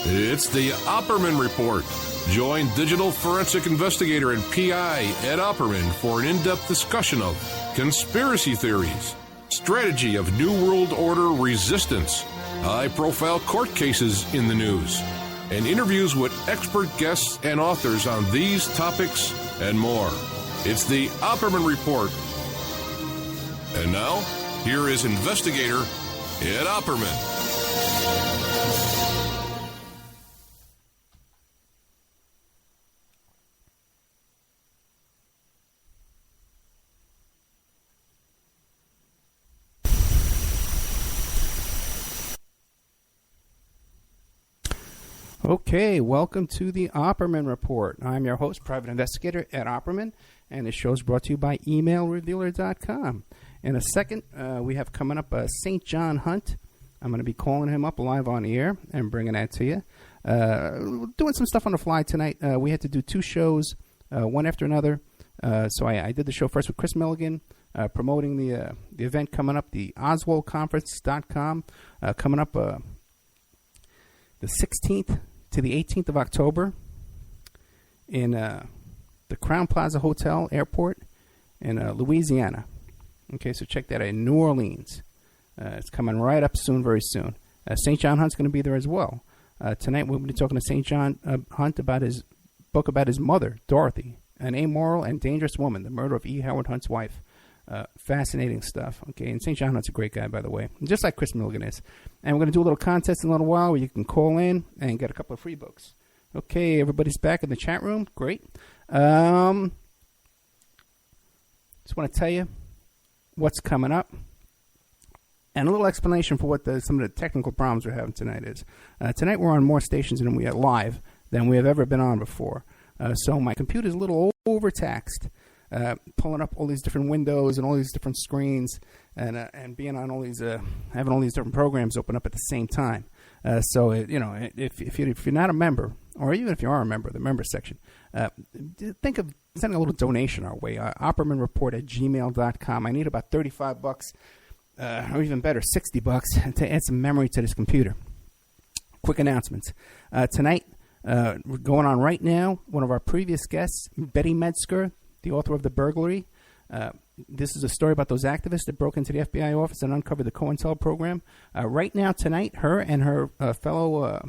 It's the Opperman Report. Join digital forensic investigator and PI Ed Opperman for an in-depth discussion of conspiracy theories, strategy of New World Order resistance, high-profile court cases in the news, and interviews with expert guests and authors on these topics and more. It's the Opperman Report. And now, here is investigator Ed Opperman. Okay, welcome to the Opperman Report. I'm your host, private investigator Ed Opperman, and this show is brought to you by emailrevealer.com. In a second, we have coming up St. John Hunt. I'm going to be calling him up live on the air and bringing that to you. Doing some stuff on the fly tonight. We had to do two shows, one after another. So I did the show first with Chris Milligan, promoting the event coming up, the OswaldConference.com, coming up the 16th to the 18th of October in the Crown Plaza Hotel Airport in Louisiana. Okay, so check that out, in New Orleans. It's coming right up soon, very soon. St. John Hunt's going to be there as well. Tonight we'll be talking to St. John Hunt about his book about his mother, Dorothy, an amoral and dangerous woman, the murder of E. Howard Hunt's wife. Fascinating stuff. Okay, and St. John Hunt's a great guy, by the way, just like Chris Milligan is. And we're going to do a little contest in a little while where you can call in and get a couple of free books. Okay, everybody's back in the chat room. Great. Just want to tell you what's coming up and a little explanation for what some of the technical problems we're having tonight is. Tonight we're on more stations than we are live than we have ever been on before. So my computer's a little overtaxed. Pulling up all these different windows and all these different screens and being on all these having all these different programs open up at the same time. So if you're not a member, or even if you are a member, the member section, think of sending a little donation our way. OppermanReport@gmail.com. I need about $35, or even better, $60 to add some memory to this computer. Quick announcements tonight. Going on right now. One of our previous guests, Betty Metzger, the author of The Burglary. This is a story about those activists that broke into the FBI office and uncovered the COINTEL program. Right now, tonight, her and her fellow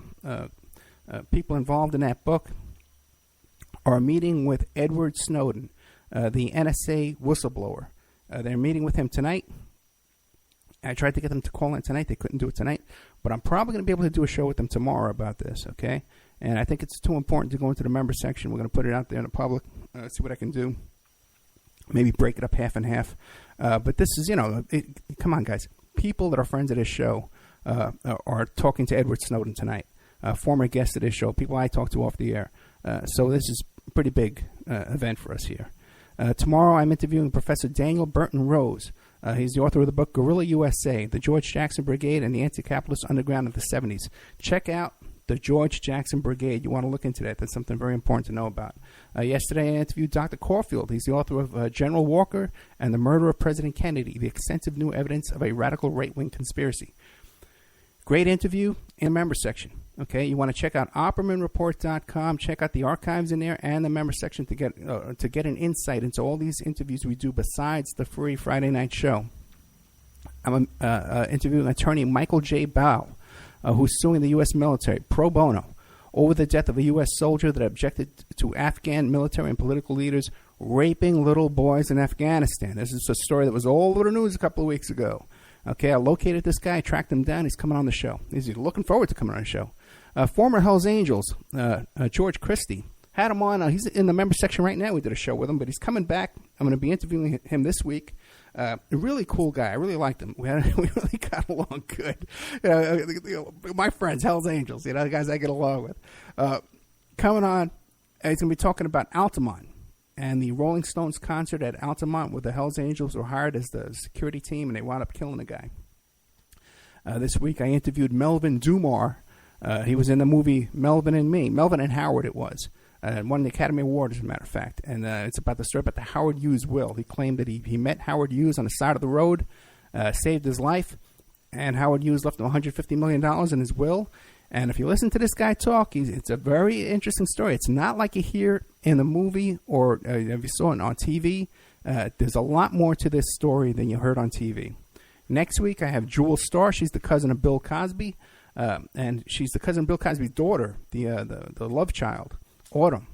people involved in that book are meeting with Edward Snowden, the NSA whistleblower. They're meeting with him tonight. I tried to get them to call in tonight. They couldn't do it tonight. But I'm probably going to be able to do a show with them tomorrow about this, okay? And I think it's too important to go into the member section. We're going to put it out there in the public, see what I can do. Maybe break it up half and half. But this is, come on, guys. People that are friends of this show are talking to Edward Snowden tonight, former guest of this show, people I talk to off the air. So this is a pretty big event for us here. Tomorrow I'm interviewing Professor Daniel Burton Rose. He's the author of the book Guerrilla USA, the George Jackson Brigade and the Anti-Capitalist Underground of the 70s. Check out the George Jackson Brigade. You want to look into that. That's something very important to know about. Yesterday I interviewed Dr. Caulfield. He's the author of General Walker and the Murder of President Kennedy, the extensive new evidence of a radical right-wing conspiracy. Great interview in the member section. Okay, you want to check out OppermanReport.com. Check out the archives in there and the member section to get an insight into all these interviews we do besides the free Friday night show. I'm interviewing attorney Michael J. Bow, who's suing the U.S. military pro bono over the death of a U.S. soldier that objected to Afghan military and political leaders raping little boys in Afghanistan. This is a story that was all over the news a couple of weeks ago. Okay, I located this guy, tracked him down. He's coming on the show. He's looking forward to coming on the show. Former Hells Angels, George Christie, had him on. He's in the member section right now. We did a show with him, but he's coming back. I'm going to be interviewing him this week. A really cool guy. I really liked him. We really got along good. My friends, Hells Angels, the guys I get along with. Coming on, he's going to be talking about Altamont and the Rolling Stones concert at Altamont, where the Hells Angels were hired as the security team, and they wound up killing the guy. This week I interviewed Melvin Dumar. He was in the movie Melvin and Me. Melvin and Howard it was. Won the Academy Award, as a matter of fact. And it's about the story about the Howard Hughes will. He claimed that he met Howard Hughes on the side of the road, saved his life, and Howard Hughes left him $150 million in his will. And if you listen to this guy talk, it's a very interesting story. It's not like you hear in the movie or if you saw it on TV. There's a lot more to this story than you heard on TV. Next week, I have Jewel Starr. She's the cousin of Bill Cosby, and she's the cousin of Bill Cosby's daughter, the love child, Autumn,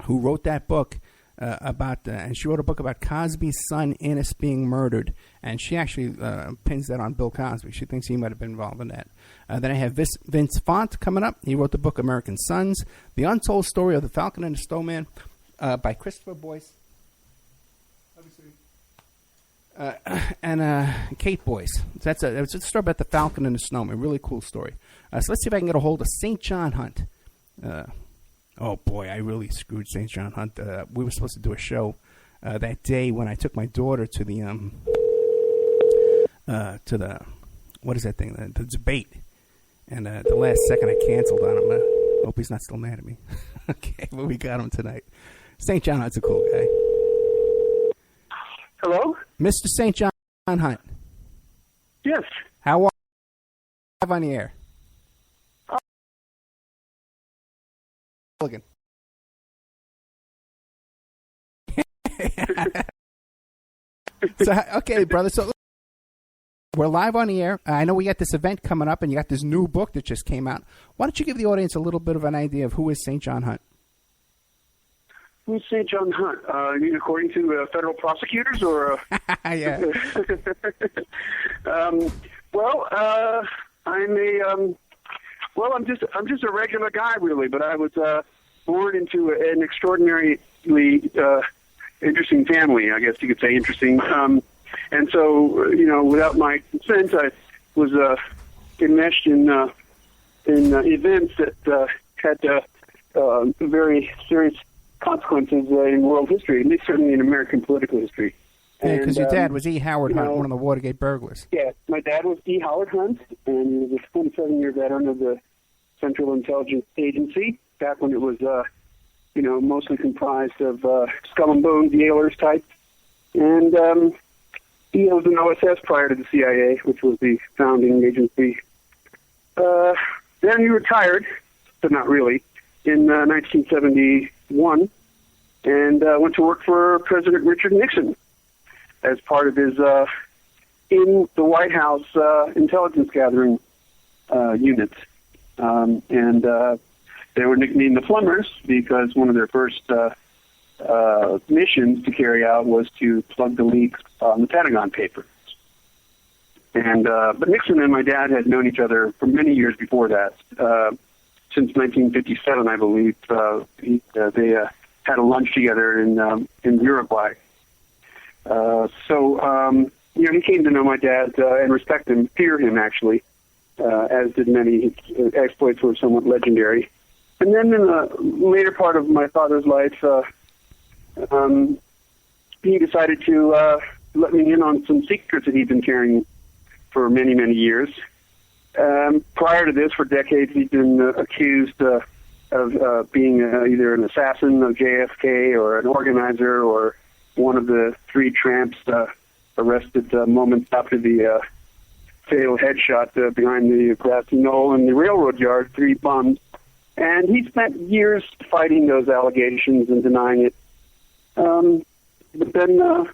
who wrote that book and she wrote a book about Cosby's son Innes being murdered, and she actually pins that on Bill Cosby. She thinks he might have been involved in that. Then I have Vince Font coming up. He wrote the book American Sons, The Untold Story of the Falcon and the Snowman by Christopher Boyce. And Kate Boyce. It's a story about the Falcon and the Snowman. Really cool story. So let's see if I can get a hold of St. John Hunt. Oh boy, I really screwed St. John Hunt. We were supposed to do a show that day when I took my daughter to the what is that thing? The debate. And the last second I canceled on him. Hope he's not still mad at me. Okay, but we got him tonight. St. John Hunt's a cool guy. Hello? Mr. St. John Hunt. Yes. How are you? Live on the air. Looking. So, okay, brother. So we're live on the air. I know we got this event coming up, and you got this new book that just came out. Why don't you give the audience a little bit of an idea of who is St. John Hunt? Who's St. John Hunt? You mean according to federal prosecutors, or? Yeah. I'm just a regular guy, really. But I was born into an extraordinarily interesting family. I guess you could say interesting. And so, without my consent, I was enmeshed in events that had very serious consequences in world history, at least certainly in American political history. Yeah, because your dad was E. Howard Hunt, one of the Watergate burglars. Yeah, my dad was E. Howard Hunt, and he was a 27-year veteran of the Central Intelligence Agency, back when it was, mostly comprised of skull and bones, Yailers type. And he was an OSS prior to the CIA, which was the founding agency. Then he retired, but not really, in 1971, and went to work for President Richard Nixon as part of his in the White House intelligence gathering unit. And they were nicknamed the Plumbers because one of their first missions to carry out was to plug the leaks on the Pentagon Papers. And but Nixon and my dad had known each other for many years before that. Since 1957, I believe, they had a lunch together in Uruguay. He came to know my dad and respect him, fear him, actually, as did many. His exploits were somewhat legendary. And then in the later part of my father's life, he decided to let me in on some secrets that he'd been carrying for many, many years. Prior to this, for decades, he'd been accused of being either an assassin of JFK or an organizer or one of the three tramps arrested moments after the fatal headshot behind the grassy knoll in the railroad yard, 3 bums. And he spent years fighting those allegations and denying it. But then,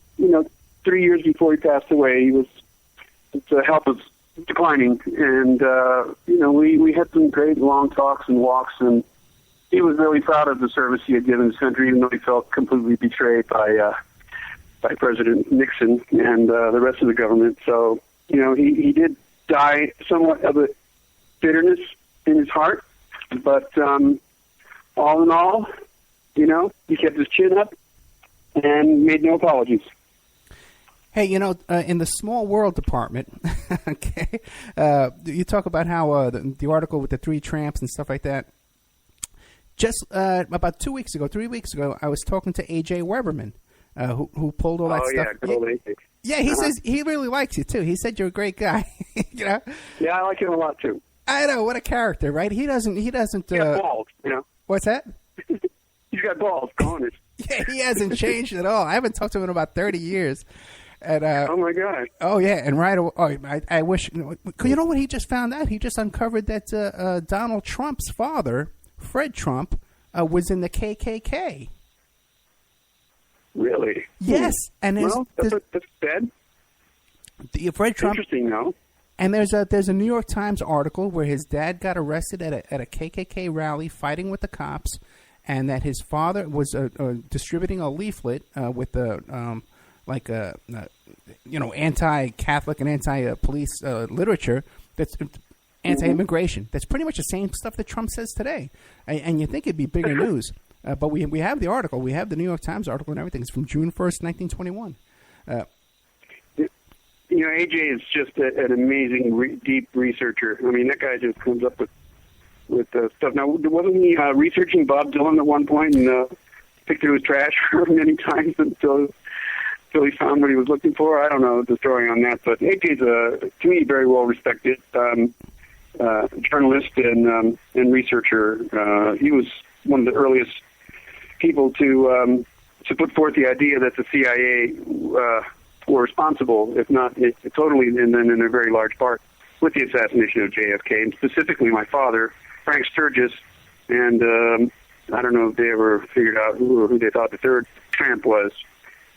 3 years before he passed away, his health was declining, and we had some great long talks and walks, and he was really proud of the service he had given his country, even though he felt completely betrayed by President Nixon and the rest of the government. So he did die somewhat of a bitterness in his heart, but all in all, he kept his chin up and made no apologies. Hey, in the small world department, okay, you talk about how the article with the 3 tramps and stuff like that. Just about 3 weeks ago, I was talking to A.J. Weberman, who pulled all that stuff. Good old A.J. Yeah, he says he really likes you, too. He said you're a great guy, Yeah, I like him a lot, too. I know, what a character, right? He doesn't. He's got balls, What's that? He's got balls, cojones. Yeah, he hasn't changed at all. I haven't talked to him in about 30 years. And, oh my God! Oh yeah, and right away, I wish you know what he just found out. He just uncovered that Donald Trump's father, Fred Trump, was in the KKK. Really? Yes, and that's bad. Fred Trump. Interesting, though. And there's a New York Times article where his dad got arrested at a KKK rally fighting with the cops, and that his father was distributing a leaflet with anti-Catholic and anti-police literature that's anti-immigration. That's pretty much the same stuff that Trump says today. And you think it'd be bigger news, but we have the article. We have the New York Times article and everything. It's from June 1st, 1921. AJ is just an amazing, deep researcher. I mean, that guy just comes up with stuff. Now, wasn't he researching Bob Dylan at one point and picked through his trash many times until he found what he was looking for? I don't know the story on that, but AJ's to me, very well respected journalist and researcher. He was one of the earliest people to put forth the idea that the CIA were responsible, if not totally, and then in a very large part, with the assassination of JFK, and specifically my father, Frank Sturgis, and I don't know if they ever figured out who they thought the third tramp was.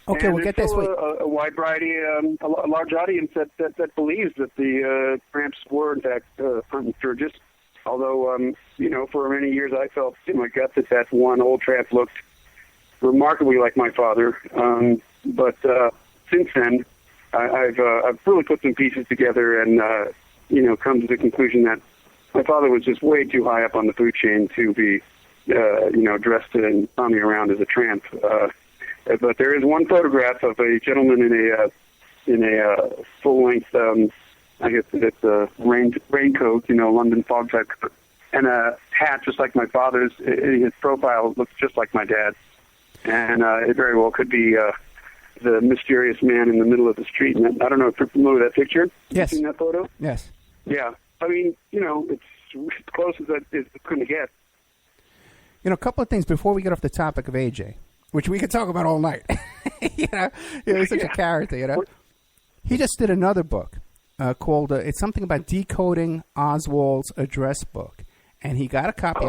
Okay, and we'll get this. A wide variety, a large audience that believes that the tramps were, in fact, Hunt and Sturgis. Although, for many years I felt in my gut that one old tramp looked remarkably like my father. But since then, I've really put some pieces together and, come to the conclusion that my father was just way too high up on the food chain to be, dressed and roaming around as a tramp. But there is one photograph of a gentleman in a full-length, I guess it's a raincoat, London fog type, and a hat just like my father's. His profile looks just like my dad, and it very well could be the mysterious man in the middle of the street. And I don't know if you're familiar with that picture. Yes. You seen that photo? Yes. Yeah. I mean, it's as close as it's going to get. A couple of things before we get off the topic of AJ, which we could talk about all night. He's such a character, He just did another book called, it's something about decoding Oswald's address book. And he got a copy,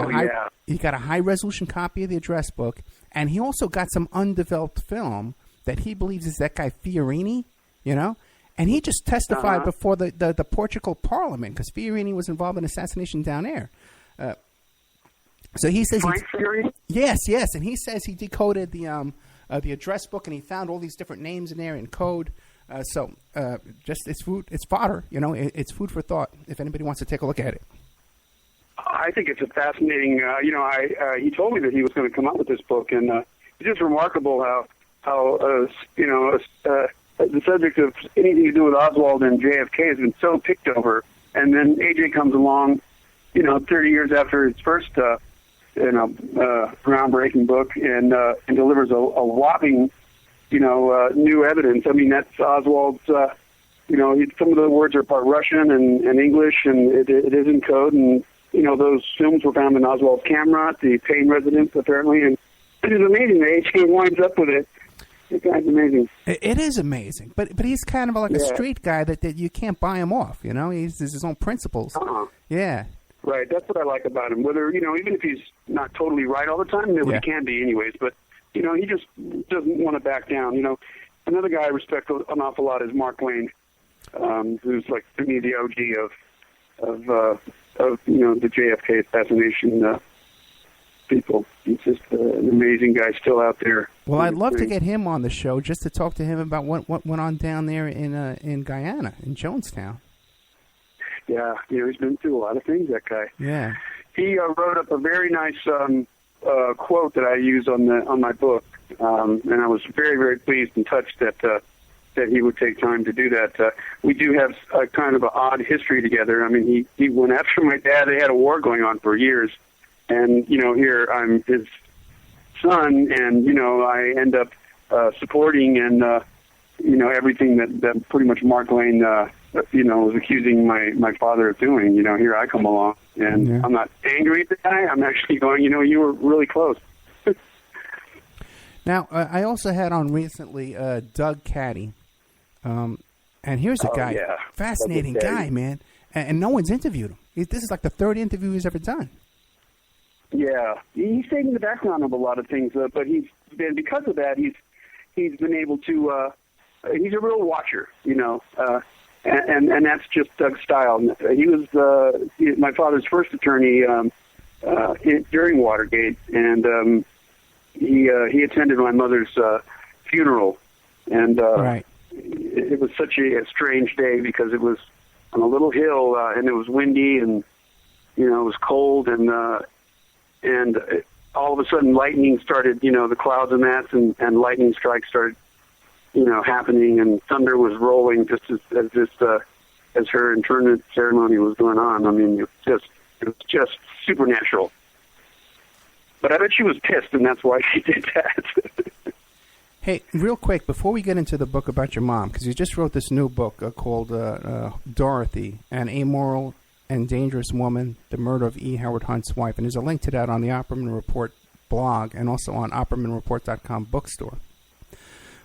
he got a high-resolution copy of the address book, and he also got some undeveloped film that he believes is that guy Fiorini, And he just testified before the Portugal Parliament, because Fiorini was involved in assassination down there. So he says, yes, and he says he decoded the address book, and he found all these different names in there in code. Just it's food, it's fodder, it's food for thought. If anybody wants to take a look at it, I think it's a fascinating. He told me that he was going to come out with this book, and it's just remarkable how the subject of anything to do with Oswald and JFK has been so picked over, and then AJ comes along, 30 years after his first. Groundbreaking book and delivers a whopping, new evidence. I mean, that's Oswald's, some of the words are part Russian and English, and it is in code. And, those films were found in Oswald's camera at the Payne residence, apparently. And it is amazing that AJ winds up with it. That guy's amazing. It is amazing. But he's kind of like a street guy that you can't buy him off, He has his own principles. Yeah. Right, that's what I like about him. Whether, even if he's not totally right all the time, he can be anyways, but, he just doesn't want to back down. Another guy I respect an awful lot is Mark Twain, who's like, to me, the OG of the JFK assassination people. He's just an amazing guy still out there. Well, I'd love to get him on the show just to talk to him about what went on down there in Guyana, in Jonestown. Yeah, he's been through a lot of things, that guy. Yeah. He wrote up a very nice quote that I use on my book, and I was very, very pleased and touched that he would take time to do that. We do have a kind of an odd history together. I mean, he went after my dad. They had a war going on for years, and, here I'm his son, and, I end up supporting and, everything that pretty much Mark Twain was accusing my father of doing. Here I come along, and I'm not angry at the guy. I'm actually going, you were really close. Now, I also had on recently Doug Caddy, And here's a guy, fascinating guy, man, and no one's interviewed him. This is like the third interview he's ever done. Yeah, he stayed in the background of a lot of things, but because of that, he's been able to. He's a real watcher, and that's just Doug's style. He was my father's first attorney during Watergate, and he attended my mother's funeral, and right. It was such a strange day because it was on a little hill, and it was windy, and it was cold, and all of a sudden lightning started, the clouds and that, and lightning strikes started, happening, and thunder was rolling just as her internment ceremony was going on. I mean, it was just supernatural. But I bet she was pissed, and that's why she did that. Hey, real quick, before we get into the book about your mom, because you just wrote this new book called Dorothy, an Amoral and Dangerous Woman, the Murder of E. Howard Hunt's Wife. And there's a link to that on the Opperman Report blog and also on OppermanReport.com bookstore.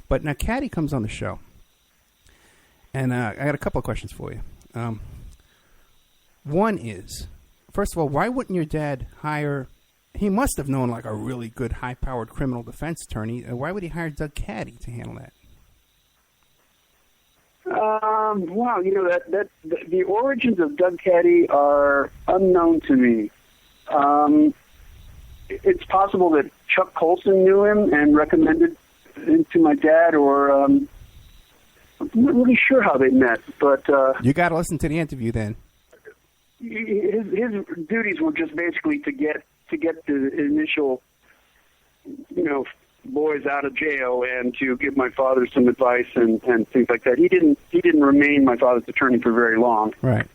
But now Caddy comes on the show, and I got a couple of questions for you. One is, first of all, why wouldn't your dad hire... He must have known like a really good high-powered criminal defense attorney. Why would he hire Doug Caddy to handle that? Wow, the origins of Doug Caddy are unknown to me. It's possible that Chuck Colson knew him and recommended him to my dad, or I'm not really sure how they met. But you got to listen to the interview then. His duties were just basically to get the initial, boys out of jail and to give my father some advice and things like that. He didn't remain my father's attorney for very long. Right.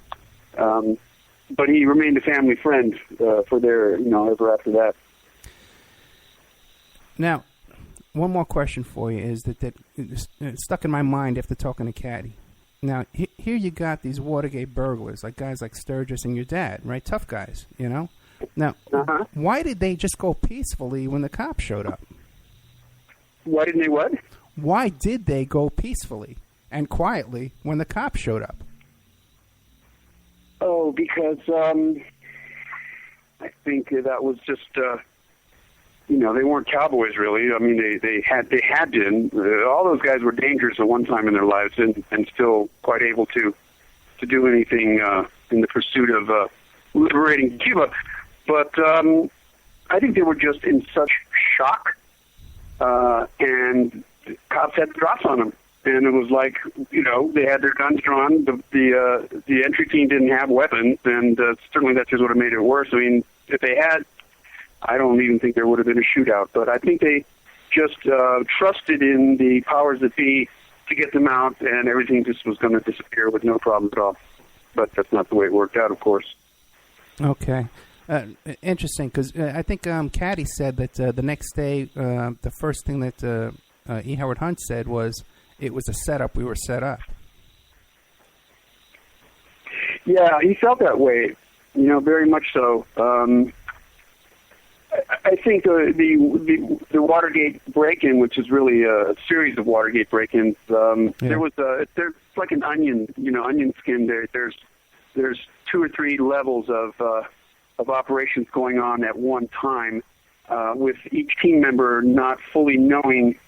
But he remained a family friend for ever after that. Now, one more question for you is that it's stuck in my mind after talking to Caddy. Now, here you got these Watergate burglars, like guys like Sturgis and your dad, right? Tough guys, Now, why did they just go peacefully when the cops showed up? Why didn't they what? Why did they go peacefully and quietly when the cops showed up? Oh, because I think that was just, they weren't cowboys really. I mean, they had to. All those guys were dangerous at one time in their lives and still quite able to do anything in the pursuit of liberating Cuba. But I think they were just in such shock, and the cops had drops on them. And it was like, they had their guns drawn. The entry team didn't have weapons, and certainly that just would have made it worse. I mean, if they had, I don't even think there would have been a shootout. But I think they just trusted in the powers that be to get them out, and everything just was going to disappear with no problem at all. But that's not the way it worked out, of course. Okay. Interesting, because I think Caddy said that the next day, the first thing that E. Howard Hunt said was, it was a setup, we were set up. Yeah, he felt that way, very much so. I think the Watergate break-in, which is really a series of Watergate break-ins, there was there's like an onion skin there. There's 2 or 3 levels of operations going on at one time, with each team member not fully knowing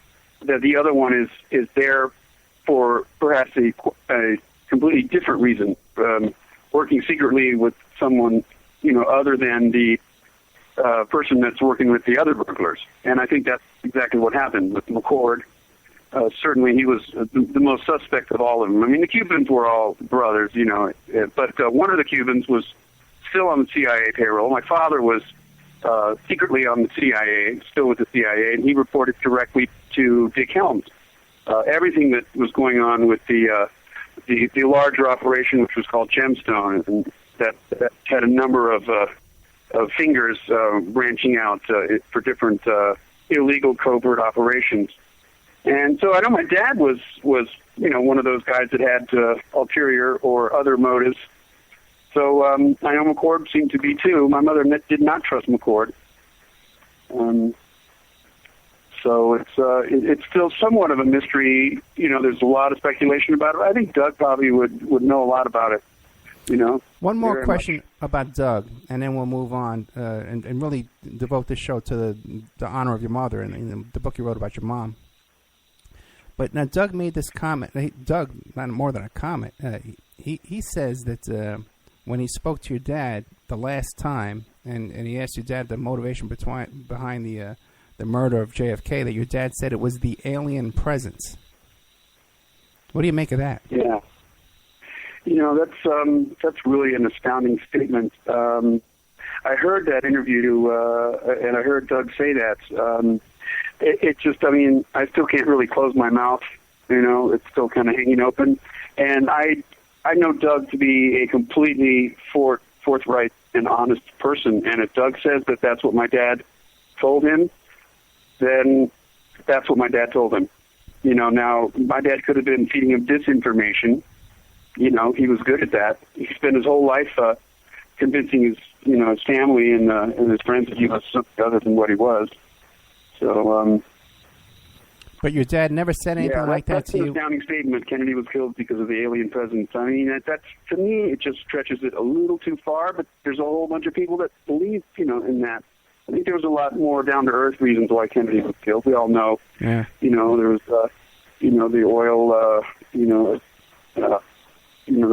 that the other one is there for perhaps a completely different reason, working secretly with someone, other than the person that's working with the other burglars. And I think that's exactly what happened with McCord. Certainly he was the most suspect of all of them. I mean, the Cubans were all brothers, but one of the Cubans was still on the CIA payroll. My father was secretly on the CIA, still with the CIA, and he reported directly to Dick Helms. Everything that was going on with the larger operation, which was called Gemstone, and that had a number of fingers branching out for different illegal covert operations. And so I know my dad was one of those guys that had ulterior or other motives. So I know McCord seemed to be too. My mother did not trust McCord. So it's still somewhat of a mystery. There's a lot of speculation about it. I think Doug probably would know a lot about it. One more question about Doug, and then we'll move on and really devote this show to the honor of your mother and the book you wrote about your mom. But now Doug made this comment. Doug, not more than a comment. He says that when he spoke to your dad the last time, and he asked your dad the motivation behind the murder of JFK, that your dad said it was the alien presence. What do you make of that? Yeah. That's really an astounding statement. I heard that interview, and I heard Doug say that. It just, I still can't really close my mouth. It's still kind of hanging open. And I know Doug to be a completely forthright and honest person. And if Doug says that that's what my dad told him, then that's what my dad told him. Now, my dad could have been feeding him disinformation. He was good at that. He spent his whole life convincing his family and his friends that he was something other than what he was. So, but your dad never said anything like that to you? That's an astounding statement. Kennedy was killed because of the alien presence. That's, to me, it just stretches it a little too far, but there's a whole bunch of people that believe, in that. I think there was a lot more down-to-earth reasons why Kennedy was killed. We all know. Yeah. There was, the oil, the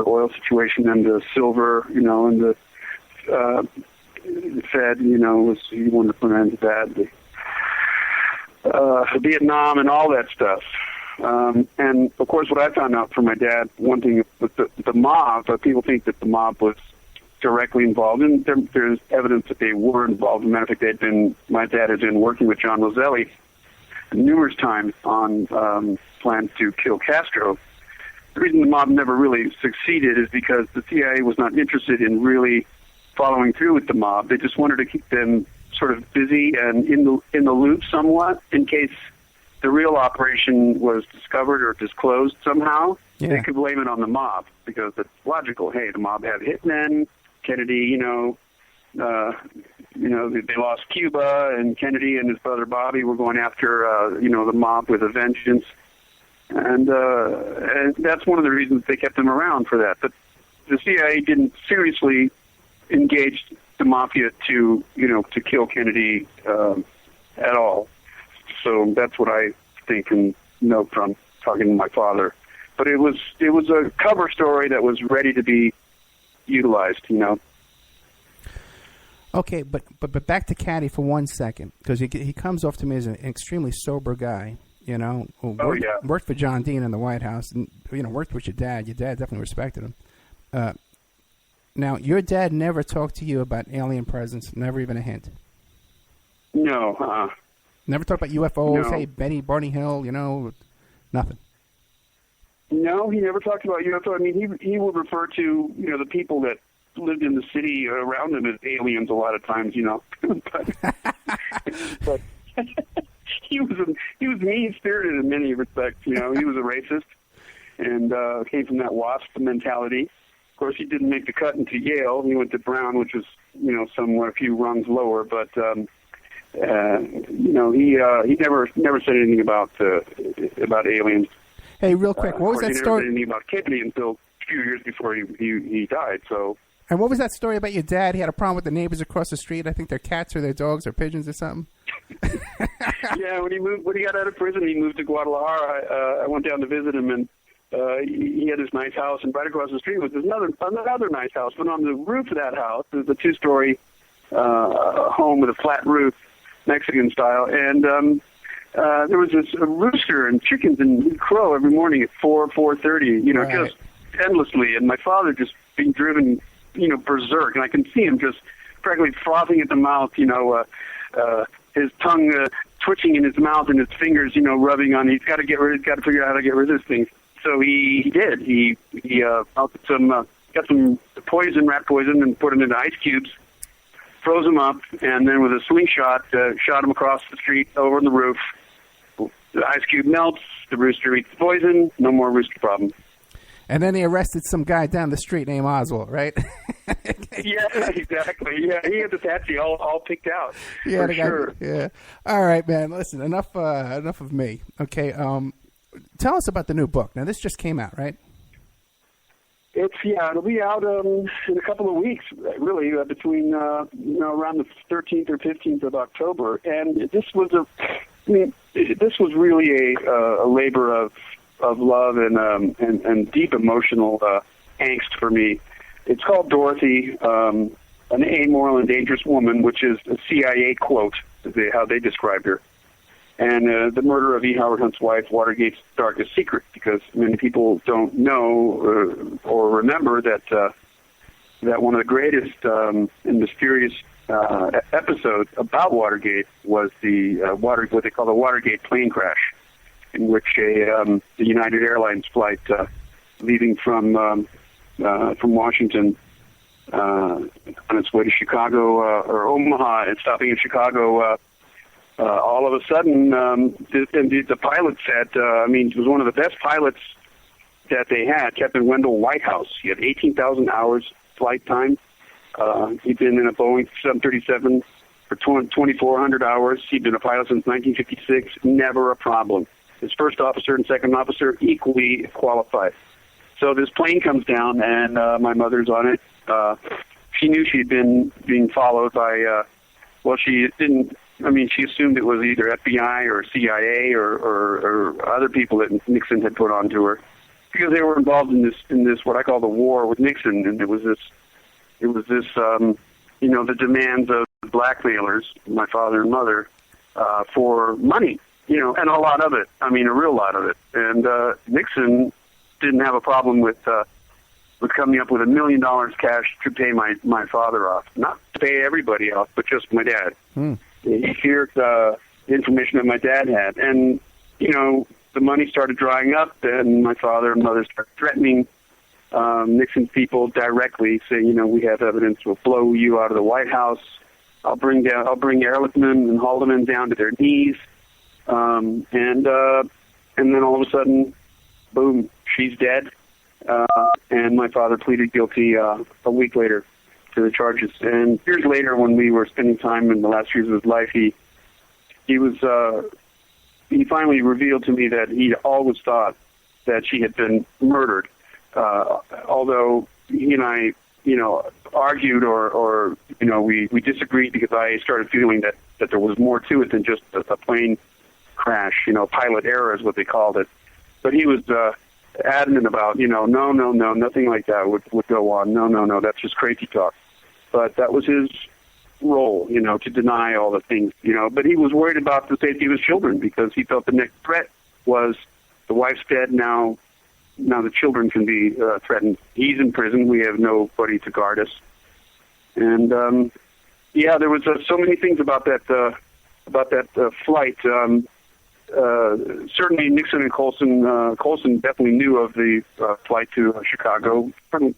oil situation and the silver, and the Fed, he wanted to put an end to that. Vietnam and all that stuff. And, of course, what I found out from my dad, one thing with the mob, people think that the mob was directly involved, and there's evidence that they were involved. As a matter of fact, my dad had been working with John Roselli numerous times on plans to kill Castro. The reason the mob never really succeeded is because the CIA was not interested in really following through with the mob. They just wanted to keep them sort of busy and in the loop somewhat in case the real operation was discovered or disclosed somehow. Yeah. They could blame it on the mob because it's logical. Hey, the mob had hitmen. Kennedy, they lost Cuba, and Kennedy and his brother Bobby were going after, the mob with a vengeance. And that's one of the reasons they kept them around for that. But the CIA didn't seriously engage the mafia to kill Kennedy at all. So that's what I think and know from talking to my father. But it was a cover story that was ready to be utilized, Okay, but back to Caddy for 1 second, because he comes off to me as an extremely sober guy, worked for John Dean in the White House, and worked with your dad. Your dad definitely respected him. Now, your dad never talked to you about alien presence, never even a hint. No. Never talked about UFOs. No. Hey, Barney Hill, nothing. No, he never talked about UFO. He would refer to the people that lived in the city around him as aliens a lot of times, but he was mean-spirited in many respects. He was a racist and came from that WASP mentality. Of course, he didn't make the cut into Yale. He went to Brown, which was somewhere a few rungs lower. But he never said anything about aliens. Hey, real quick, what was that story? He never said anything about Kennedy until a few years before he died. So. And what was that story about your dad? He had a problem with the neighbors across the street. I think they're cats or their dogs or pigeons or something. Yeah, when he got out of prison, he moved to Guadalajara. I went down to visit him, and he had this nice house, and right across the street was another nice house. But on the roof of that house, there's a 2-story home with a flat roof, Mexican style, and there was a rooster and chickens and crow every morning at 4:30. Right. Just endlessly, and my father just being driven, berserk, and I can see him just practically frothing at the mouth, his tongue twitching in his mouth and his fingers, rubbing on. He's got to figure out how to get rid of this thing. So he did. He melted got some rat poison, and put it into ice cubes, froze him up, and then with a slingshot, shot him across the street over on the roof. The ice cube melts, the rooster eats the poison, no more rooster problem. And then they arrested some guy down the street named Oswald, right? Yeah, exactly. Yeah, he had the tattoo all picked out. Yeah, for sure. Yeah. All right, man. Listen, enough of me. Okay. Tell us about the new book. Now, this just came out, right? It'll be out in a couple of weeks, really, between around the 13th or 15th of October. And this was really a labor of love and deep emotional angst for me. It's called Dorothy, an Amoral and Dangerous Woman, which is a CIA quote, how they described her. And the murder of E. Howard Hunt's wife, Watergate's darkest secret, because many people don't know or remember that one of the greatest and mysterious episodes about Watergate was what they call the Watergate plane crash, in which the United Airlines flight leaving from Washington on its way to Chicago or Omaha and stopping in Chicago. All of a sudden, the pilot said, it was one of the best pilots that they had, Captain Wendell Whitehouse. He had 18,000 hours flight time. He'd been in a Boeing 737 for 2,400 hours. He'd been a pilot since 1956, never a problem. His first officer and second officer equally qualified. So this plane comes down, and my mother's on it. She knew she'd been being followed by, she didn't. She assumed it was either FBI or CIA or other people that Nixon had put onto her, because they were involved in this what I call the war with Nixon, and it was this the demands of blackmailers, my father and mother, for money, and a lot of it. A real lot of it. And Nixon didn't have a problem with coming up with $1 million cash to pay my father off, not to pay everybody off, but just my dad. He feared the information that my dad had. And, the money started drying up, and my father and mother started threatening Nixon's people directly, saying, we have evidence, we'll blow you out of the White House. I'll bring Ehrlichman and Haldeman down to their knees. And then all of a sudden, boom, she's dead. And my father pleaded guilty a week later to the charges. And years later, when we were spending time in the last years of his life, he finally revealed to me that he always thought that she had been murdered. Although he and I, argued or we disagreed, because I started feeling that there was more to it than just a plane crash, pilot error is what they called it. But he was adamant about, no, nothing like that would go on. No, that's just crazy talk. But that was his role, to deny all the things, But he was worried about the safety of his children, because he felt the next threat was the wife's dead, now the children can be threatened. He's in prison. We have nobody to guard us. And, there was so many things about that flight. Certainly Nixon and Colson definitely knew of the flight to Chicago.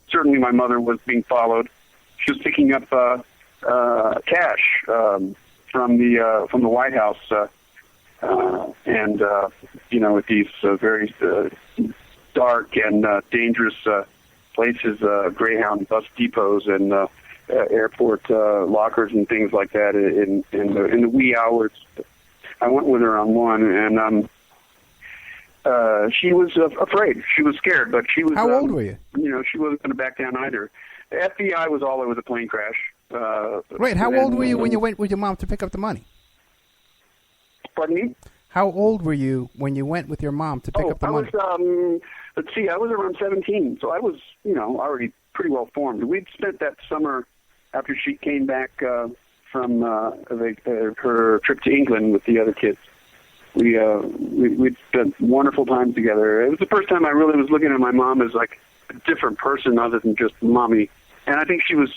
Certainly my mother was being followed. She was picking up cash from the White House, with these very dark and dangerous places, Greyhound bus depots and airport lockers and things like that in the wee hours. I went with her on one, and she was afraid. She was scared, but she was. How old were you? She wasn't going to back down either. The FBI was all over the plane crash. Right. How old were you when you went with your mom to pick up the money? Pardon me? How old were you when you went with your mom to pick up the money? I was around 17, so I was, already pretty well formed. We'd spent that summer after she came back from her trip to England with the other kids. We'd spent wonderful time together. It was the first time I really was looking at my mom as like a different person other than just mommy. And I think she was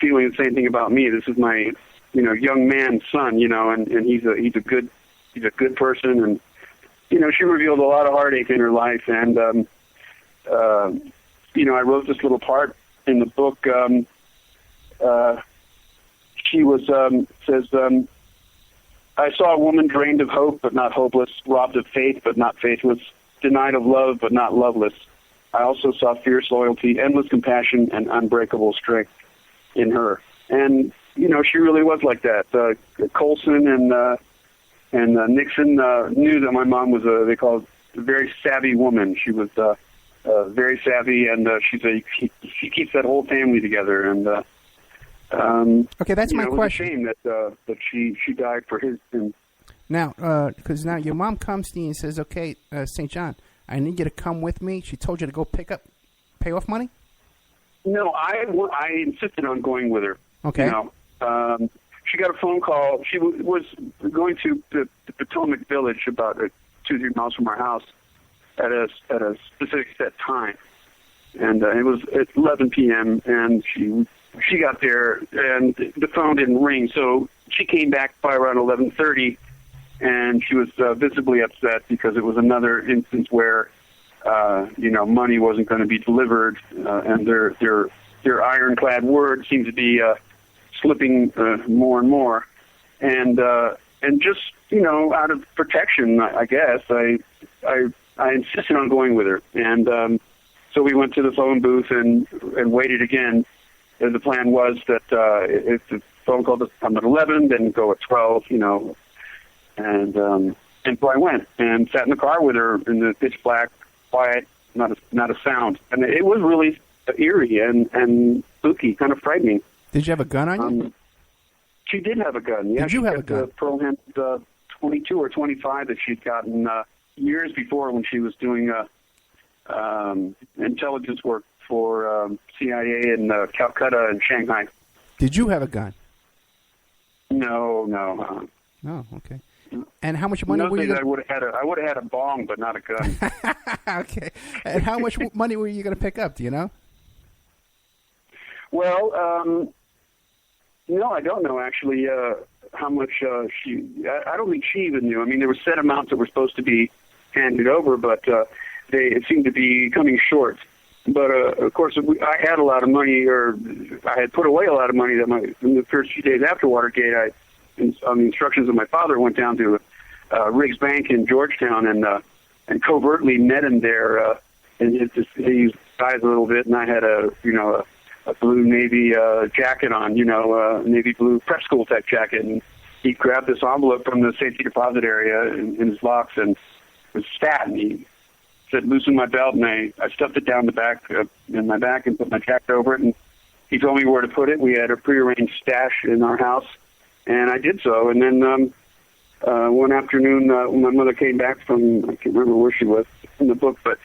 feeling the same thing about me. This is my, young man son, and he's a good person. And, she revealed a lot of heartache in her life. And, I wrote this little part in the book. She says, I saw a woman drained of hope but not hopeless, robbed of faith but not faithless, denied of love but not loveless. I also saw fierce loyalty, endless compassion, and unbreakable strength. in her. And, she really was like that. Colson and Nixon knew that my mom was they call it a very savvy woman. She was very savvy, and she keeps that whole family together. And okay, that's my question. It was a shame that she died for his sins. Now, because now your mom comes to you and says, "Okay, St. John, I need you to come with me." She told you to go pay off money. No, I insisted on going with her. Okay. She got a phone call. She was going to the Potomac Village, about 2-3 miles from our house, at a specific set time, and it was at 11 p.m. And she got there, and the phone didn't ring. So she came back by around 11:30, and she was visibly upset because it was another instance where money wasn't going to be delivered, and their ironclad word seemed to be slipping more and more, and just out of protection, I guess I insisted on going with her, and so we went to the phone booth and waited again. And the plan was that if the phone call would come at 11, then go at 12, and so I went and sat in the car with her in the pitch black, quiet, not a sound, and it was really eerie and spooky, kind of frightening. Did you have a gun on you? She did have a gun. Yeah, did you have a gun? The Pearl Hand 22 or 25 that she'd gotten years before when she was doing intelligence work for CIA in Calcutta and Shanghai. Did you have a gun? No. Oh, okay. And how much money were you? I would have had a bong, but not a gun. Okay. And how much money were you going to pick up? Do you know? Well, no, I don't know actually how much she. I don't think she even knew. I mean, there were set amounts that were supposed to be handed over, but it seemed to be coming short. But of course, I had a lot of money, or I had put away a lot of money that in the first few days after Watergate, on the instructions of my father, went down to Riggs Bank in Georgetown and covertly met him there. And he used eyes a little bit, and I had a blue Navy jacket on, Navy blue prep school type jacket, and he grabbed this envelope from the safety deposit area in his box and it was stat, and he said, "Loosen my belt," and I stuffed it down the back in my back and put my jacket over it, and he told me where to put it. We had a prearranged stash in our house, and I did so. And then one afternoon, when my mother came back from, I can't remember where she was in the book, but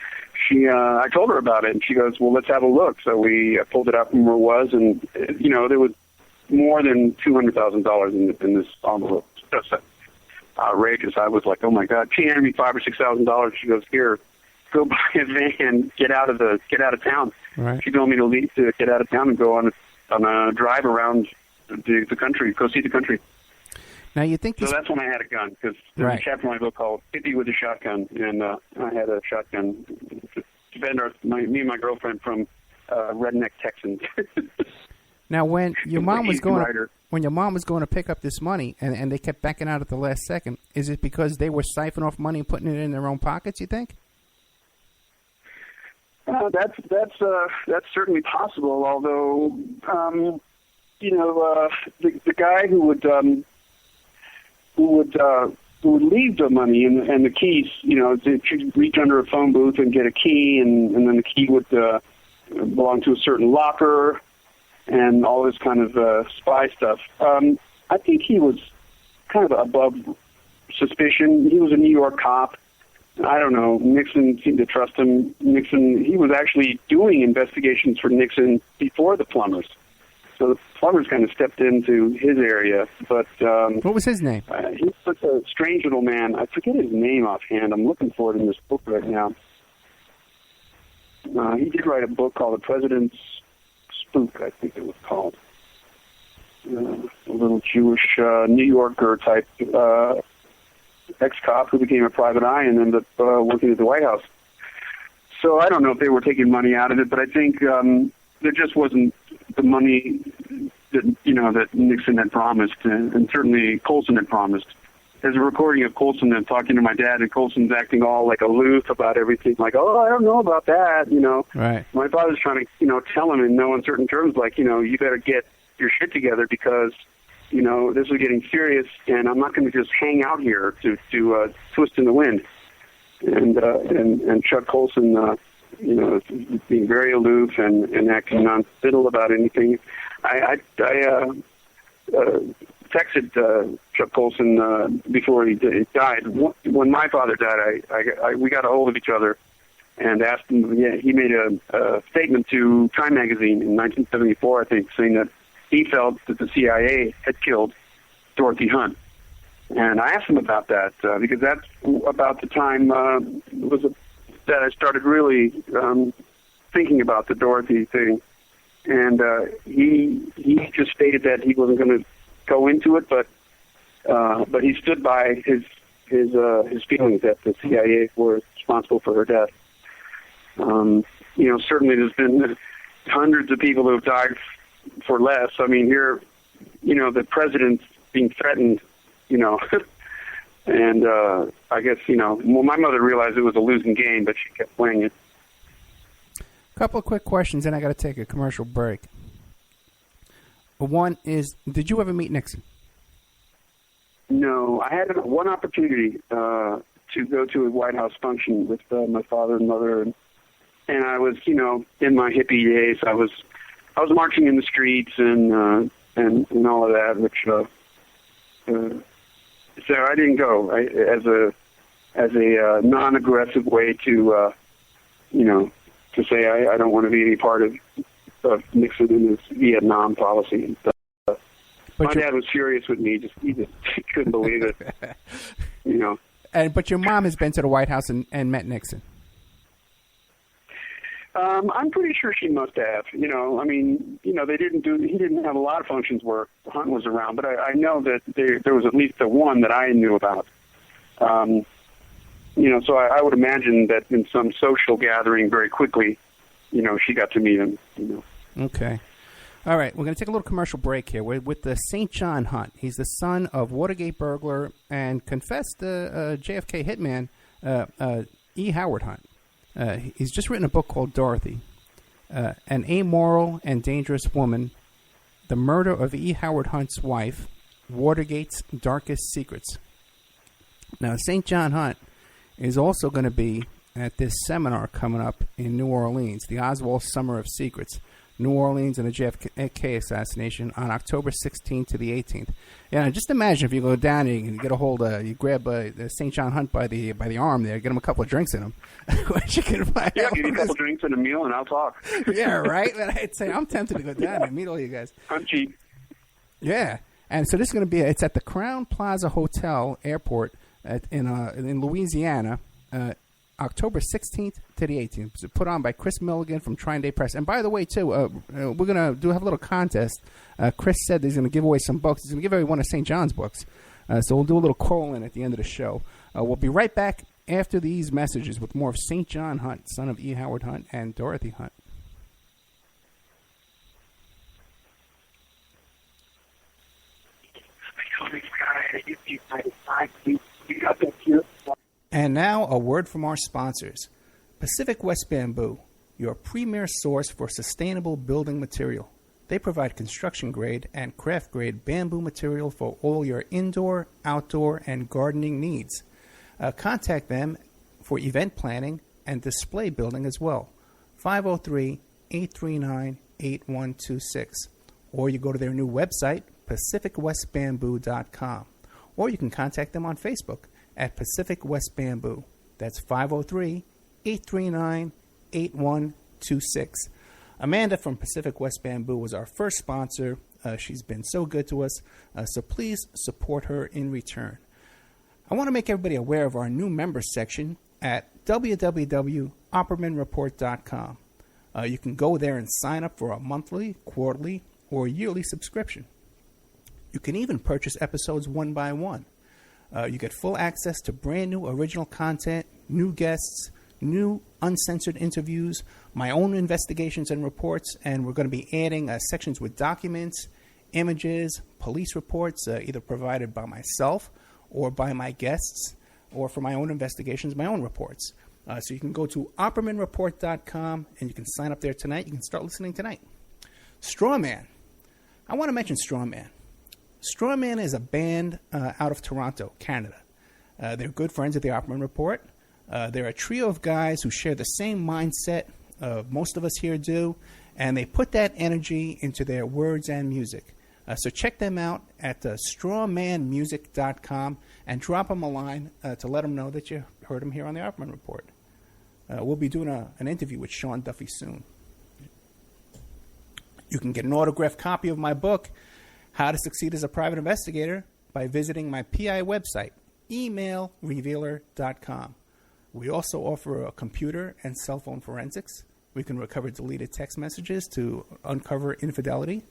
I told her about it, and she goes, "Well, let's have a look." So we pulled it out from where it was, and there was more than $200,000 in this envelope. Just outrageous. I was like, "Oh my God!" She handed me $5,000 or $6,000. She goes, "Here, go buy a van, get out of town." Right. She told me to leave to get out of town and go on a drive around the country, go see the country. Now you think so that's when I had a gun, because there's a chapter in my book called "Hippie with a Shotgun," and I had a shotgun to defend me and my girlfriend from redneck Texans. Now, when your mom was going to pick up this money, and they kept backing out at the last second, is it because they were siphoning off money and putting it in their own pockets? You think? That's certainly possible. Although, the guy who would leave the money and the keys, to reach under a phone booth and get a key, and then the key would belong to a certain locker, and all this kind of spy stuff. I think he was kind of above suspicion. He was a New York cop. I don't know. Nixon seemed to trust him. He was actually doing investigations for Nixon before the plumbers. So the plumbers kind of stepped into his area. But what was his name? He's such a strange little man. I forget his name offhand. I'm looking for it in this book right now. He did write a book called The President's Spook, I think it was called. A little Jewish New Yorker type ex-cop who became a private eye and ended up working at the White House. So I don't know if they were taking money out of it, but I think there just wasn't the money that Nixon had promised, and certainly Colson had promised. There's a recording of Colson and talking to my dad, and Colson's acting all like aloof about everything, like, "Oh, I don't know about that," Right. My father's trying to, tell him in no uncertain terms, like, you better get your shit together because, you know, this is getting serious, and I'm not going to just hang out here to twist in the wind. And Chuck Colson, you know, being very aloof and acting non-fiddle about anything. I texted Chuck Colson before he died. When my father died, we got a hold of each other and asked him. Yeah, he made a statement to Time magazine in 1974, I think, saying that he felt that the CIA had killed Dorothy Hunt. And I asked him about that because that's about the time that I started really thinking about the Dorothy thing. And he just stated that he wasn't going to go into it, but he stood by his feelings that the CIA were responsible for her death. You know, certainly there's been hundreds of people who have died for less. I mean, here, you know, the president's being threatened, you know, and I guess, you know, well, my mother realized it was a losing game, but she kept playing it. A couple of quick questions, and I got to take a commercial break. One is, did you ever meet Nixon? No, I had one opportunity to go to a White House function with my father and mother, and I was, you know, in my hippie days. I was marching in the streets and all of that, which so I didn't go as a non-aggressive way to you know, to say I don't want to be any part of Nixon and his Vietnam policy and stuff. My dad was furious with me. He just couldn't believe it. You know. But your mom has been to the White House and met Nixon. I'm pretty sure she must have. You know, I mean, you know, he didn't have a lot of functions where Hunt was around, but I know that there was at least the one that I knew about. You know, so I would imagine that in some social gathering very quickly, you know, she got to meet him, you know. Okay. All right, we're going to take a little commercial break here. We're with the St. John Hunt. He's the son of Watergate burglar and confessed JFK hitman E. Howard Hunt. He's just written a book called Dorothy, An Amoral and Dangerous Woman, The Murder of E. Howard Hunt's Wife, Watergate's Darkest Secrets. Now, St. John Hunt is also going to be at this seminar coming up in New Orleans, the Oswald Summer of Secrets, New Orleans and the JFK assassination on October 16th to the 18th. Yeah, just imagine if you go down and you get a hold of, you grab St. John Hunt by the arm there, get him a couple of drinks in him. Give me a couple of drinks and a meal and I'll talk. Yeah, right? I'd say I'm tempted to go down and meet all you guys. I'm cheap. Yeah, and so this is going to be, it's at the Crown Plaza Hotel Airport in Louisiana, October 16th to the 18th. It's put on by Chris Milligan from Trine Day Press. And by the way, too, we're going to have a little contest. Chris said he's going to give away some books. He's going to give away one of St. John's books. So we'll do a little call-in at the end of the show. We'll be right back after these messages with more of St. John Hunt, son of E. Howard Hunt and Dorothy Hunt. And now, a word from our sponsors. Pacific West Bamboo, your premier source for sustainable building material. They provide construction-grade and craft-grade bamboo material for all your indoor, outdoor, and gardening needs. Contact them for event planning and display building as well. 503-839-8126. Or you go to their new website, pacificwestbamboo.com. Or you can contact them on Facebook at Pacific West Bamboo. That's 503-839-8126. Amanda from Pacific West Bamboo was our first sponsor. She's been so good to us, so please support her in return. I want to make everybody aware of our new members section at www.oppermanreport.com. You can go there and sign up for a monthly, quarterly, or yearly subscription. You can even purchase episodes one by one. You get full access to brand new original content, new guests, new uncensored interviews, my own investigations and reports, and we're going to be adding sections with documents, images, police reports, either provided by myself or by my guests, or for my own investigations, my own reports. So you can go to oppermanreport.com and you can sign up there tonight. You can start listening tonight. Strawman. I want to mention Strawman. Strawman is a band out of Toronto, Canada. They're good friends of the Opperman Report. They're a trio of guys who share the same mindset most of us here do, and they put that energy into their words and music. So check them out at strawmanmusic.com and drop them a line to let them know that you heard them here on the Opperman Report. We'll be doing an interview with Sean Duffy soon. You can get an autographed copy of my book, How to Succeed as a Private Investigator, by visiting my PI website, emailrevealer.com. We also offer a computer and cell phone forensics. We can recover deleted text messages to uncover infidelity.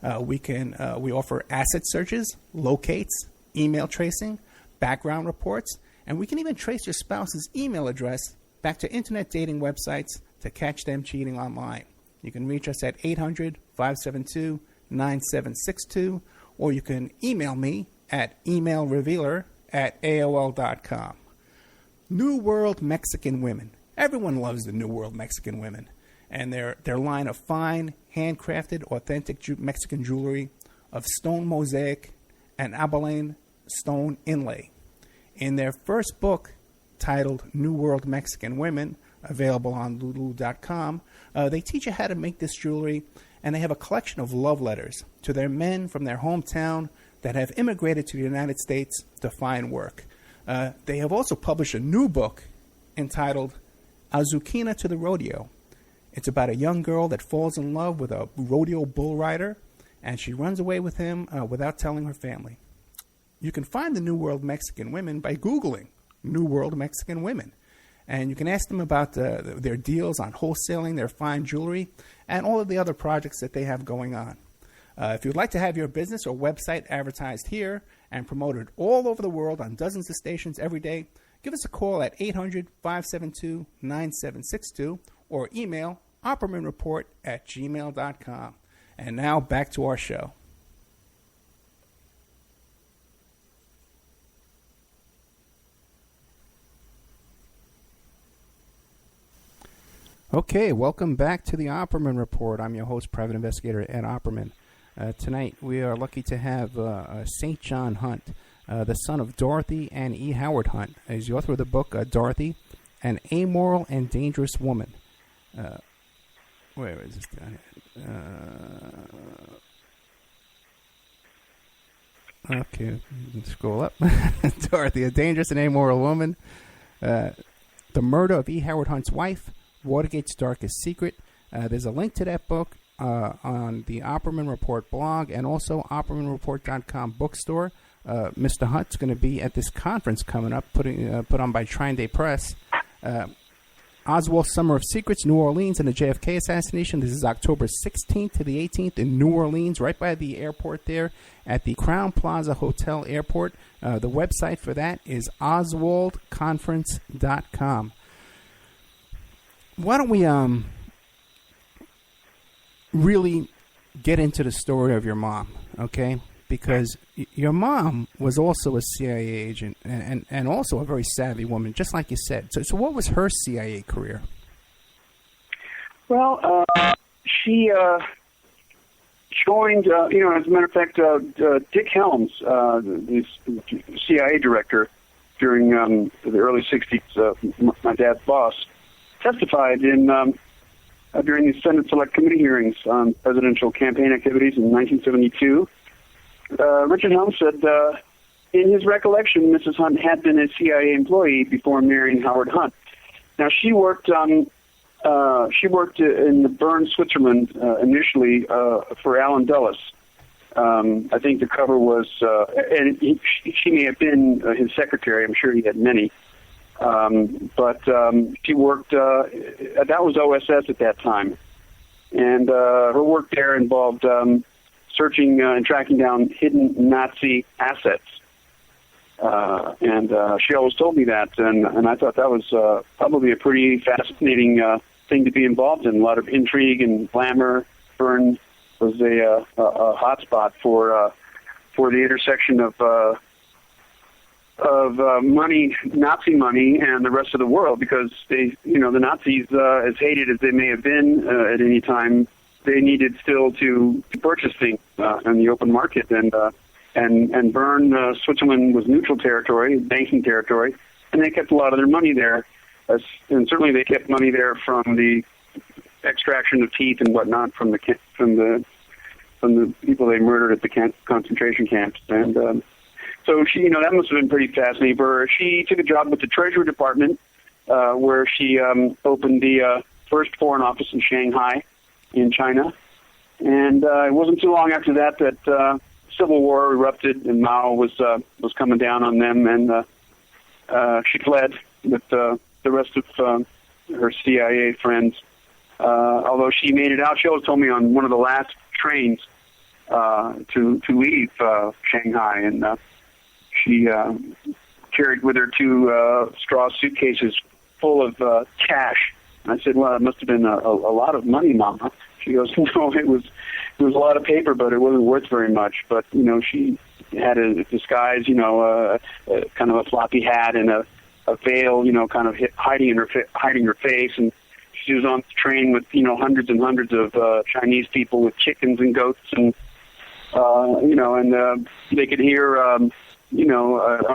We offer asset searches, locates, email tracing, background reports, and we can even trace your spouse's email address back to internet dating websites to catch them cheating online. You can reach us at 800-572-9762, or you can email me at emailrevealer@aol.com. New World Mexican Women. Everyone loves the New World Mexican Women, and their line of fine, handcrafted, authentic Mexican jewelry of stone mosaic and abalone stone inlay. In their first book, titled New World Mexican Women, available on lulu.com, they teach you how to make this jewelry, and they have a collection of love letters to their men from their hometown that have immigrated to the United States to find work. They have also published a new book entitled Azuquina to the Rodeo. It's about a young girl that falls in love with a rodeo bull rider, and she runs away with him without telling her family. You can find the New World Mexican Women by Googling New World Mexican Women. And you can ask them about their deals on wholesaling their fine jewelry and all of the other projects that they have going on. If you'd like to have your business or website advertised here and promoted all over the world on dozens of stations every day, give us a call at 800-572-9762 or email oppermanreport@gmail.com. And now back to our show. Okay, welcome back to the Opperman Report. I'm your host, Private Investigator Ed Opperman. Tonight, we are lucky to have St. John Hunt, the son of Dorothy and E. Howard Hunt. He's the author of the book, Dorothy, An Amoral and Dangerous Woman. Where is this down here? Okay, scroll up. Dorothy, a Dangerous and Amoral Woman. The Murder of E. Howard Hunt's Wife, Watergate's Darkest Secret. There's a link to that book on the Opperman Report blog and also OppermanReport.com bookstore. Mr. Hunt's going to be at this conference coming up, put on by Trine Day Press. Oswald's Summer of Secrets, New Orleans, and the JFK assassination. This is October 16th to the 18th in New Orleans, right by the airport there at the Crown Plaza Hotel Airport. The website for that is oswaldconference.com. Why don't we really get into the story of your mom, okay? Because your mom was also a CIA agent and also a very savvy woman, just like you said. So what was her CIA career? Well, she joined, as a matter of fact, Dick Helms, the CIA director during the early 60s, my dad's boss, testified during the Senate Select Committee hearings on presidential campaign activities in 1972. Richard Helms said, in his recollection, Mrs. Hunt had been a CIA employee before marrying Howard Hunt. Now, she worked in Bern, Switzerland, initially for Alan Dulles. I think the cover was, and she may have been his secretary. I'm sure he had many. But she worked, that was OSS at that time. And her work there involved searching and tracking down hidden Nazi assets. And she always told me that, and I thought that was probably a pretty fascinating thing to be involved in. A lot of intrigue and glamour. Bern was a hot spot for the intersection of money, Nazi money, and the rest of the world, because the Nazis, as hated as they may have been at any time, they needed still to purchase things in the open market, and Switzerland was neutral territory, banking territory, and they kept a lot of their money there. And certainly they kept money there from the extraction of teeth and whatnot from the people they murdered at the concentration camps. And so she, that must have been pretty fascinating for her. She took a job with the Treasury Department, where she opened the first foreign office in Shanghai, in China. And it wasn't too long after that civil war erupted, and Mao was coming down on them, and she fled with the rest of her CIA friends. Although she made it out, she always told me on one of the last trains to leave Shanghai, and she carried with her 2 straw suitcases full of cash. And I said, "Well, it must have been a lot of money, Mama." She goes, "No, it was a lot of paper, but it wasn't worth very much." But she had a disguise, kind of a floppy hat and a veil, kind of hiding her face, and she was on the train with hundreds and hundreds of Chinese people with chickens and goats, and they could hear a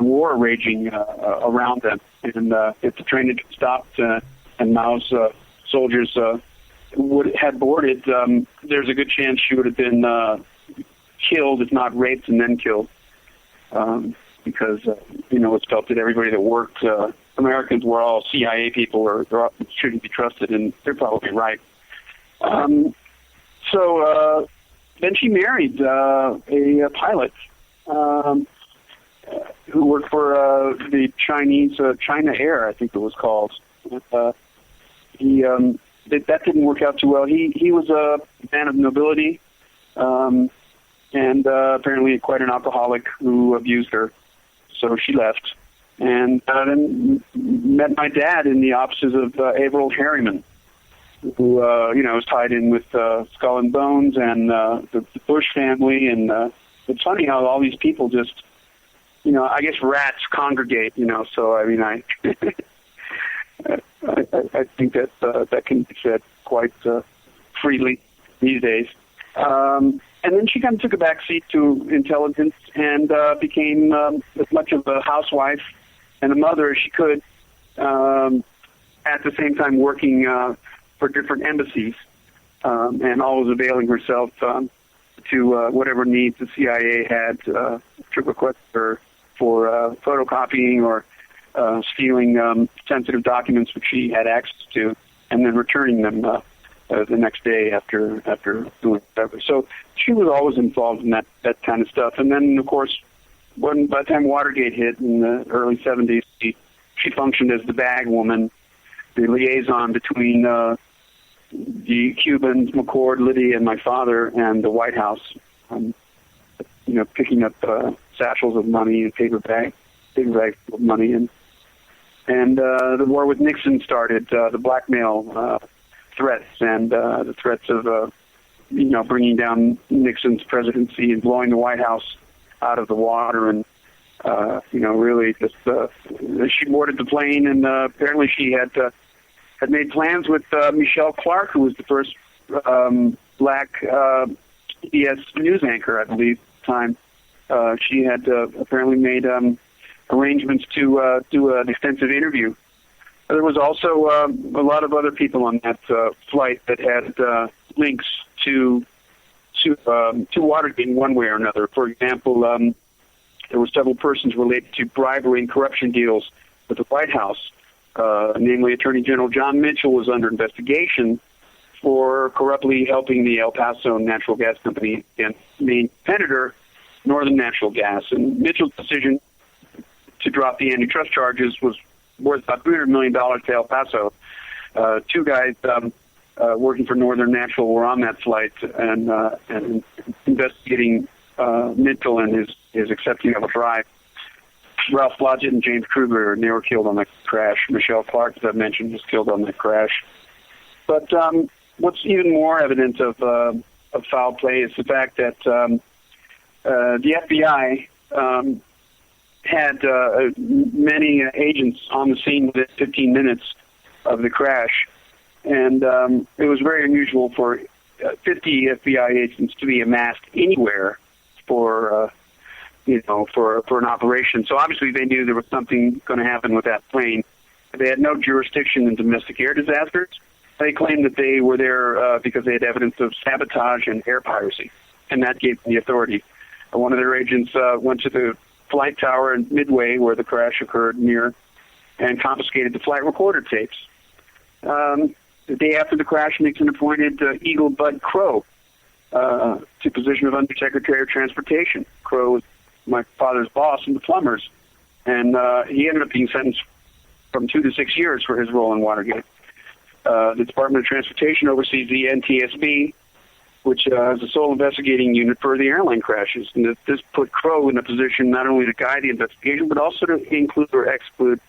war raging around them. And if the train had stopped and Mao's soldiers had boarded, there's a good chance she would have been killed, if not raped and then killed, because it's felt that everybody that worked, Americans were all CIA people or shouldn't be trusted, and they're probably right. So then she married a pilot who worked for the Chinese China Air, I think it was called. That didn't work out too well. He was a man of nobility, and apparently quite an alcoholic who abused her. So she left, and then met my dad in the offices of Averell Harriman, who was tied in with Skull and Bones and the Bush family. And it's funny how all these people just, I guess rats congregate. So I mean, I think that that can be said quite freely these days. And then she kind of took a back seat to intelligence and became as much of a housewife and a mother as she could, at the same time working for different embassies, and always availing herself to whatever needs the CIA had to request her for photocopying or stealing sensitive documents which she had access to, and then returning them the next day after doing whatever. So she was always involved in that kind of stuff. And then, of course, by the time Watergate hit in the early 70s, she functioned as the bag woman, the liaison between the Cubans, McCord, Liddy, and my father, and the White House, picking up satchels of money and paper bags of money. And the war with Nixon started, the blackmail threats and the threats of, bringing down Nixon's presidency and blowing the White House out of the water. And, really just, she boarded the plane, and apparently she had made plans with Michelle Clark, who was the first black PBS news anchor, I believe, at the time. She had apparently made arrangements to do an extensive interview. There was also a lot of other people on that flight that had links to Watergate in one way or another. For example, there were several persons related to bribery and corruption deals with the White House. Namely, Attorney General John Mitchell was under investigation for corruptly helping the El Paso Natural Gas Company against main competitor, Northern Natural Gas. And Mitchell's decision to drop the antitrust charges was worth about $300 million to El Paso. 2 guys working for Northern Natural were on that flight and investigating Mitchell and his accepting of a bribe. Ralph Blodgett and James Kruger, and they were killed on that crash. Michelle Clark, as I mentioned, was killed on that crash. But what's even more evidence of foul play is the fact that the FBI had many agents on the scene within 15 minutes of the crash, and it was very unusual for 50 FBI agents to be amassed anywhere for an operation. So obviously they knew there was something going to happen with that plane. They had no jurisdiction in domestic air disasters. They claimed that they were there because they had evidence of sabotage and air piracy, and that gave them the authority. One of their agents went to the flight tower in Midway, where the crash occurred near, and confiscated the flight recorder tapes. The day after the crash, Nixon appointed Eagle Bud Crow to position of Undersecretary of Transportation. Crow was my father's boss in the plumbers, and he ended up being sentenced from 2 to 6 years for his role in Watergate. The Department of Transportation oversees the NTSB, which has a sole investigating unit for the airline crashes. And this put Crow in a position not only to guide the investigation, but also to include or exclude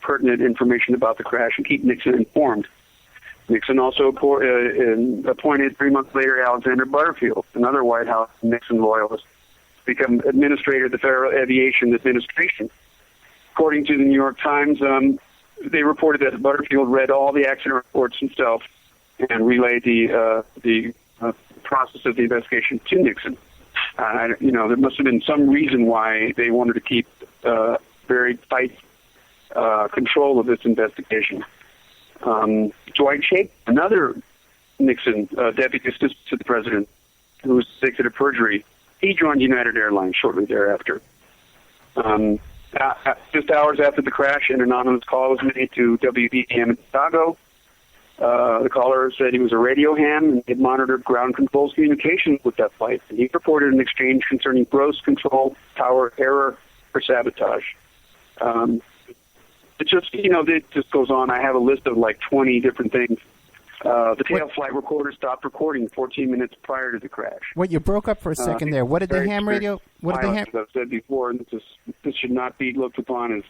pertinent information about the crash and keep Nixon informed. Nixon also appointed 3 months later Alexander Butterfield, another White House Nixon loyalist, to become administrator of the Federal Aviation Administration. According to the New York Times, they reported that Butterfield read all the accident reports himself and relayed the process of the investigation to Nixon. There must have been some reason why they wanted to keep very tight control of this investigation. Dwight Chapin, another Nixon deputy assistant to the president, who was convicted of perjury, he joined United Airlines shortly thereafter. Just hours after the crash, an anonymous call was made to WBBM in Chicago. The caller said he was a radio ham and had monitored ground control's communications with that flight. And he reported an exchange concerning gross control tower error or sabotage. It just goes on. I have a list of like 20 different things. The tail flight recorder stopped recording 14 minutes prior to the crash. What, you broke up for a second there. What did the ham radio? What did the ham? As I've said before, this should not be looked upon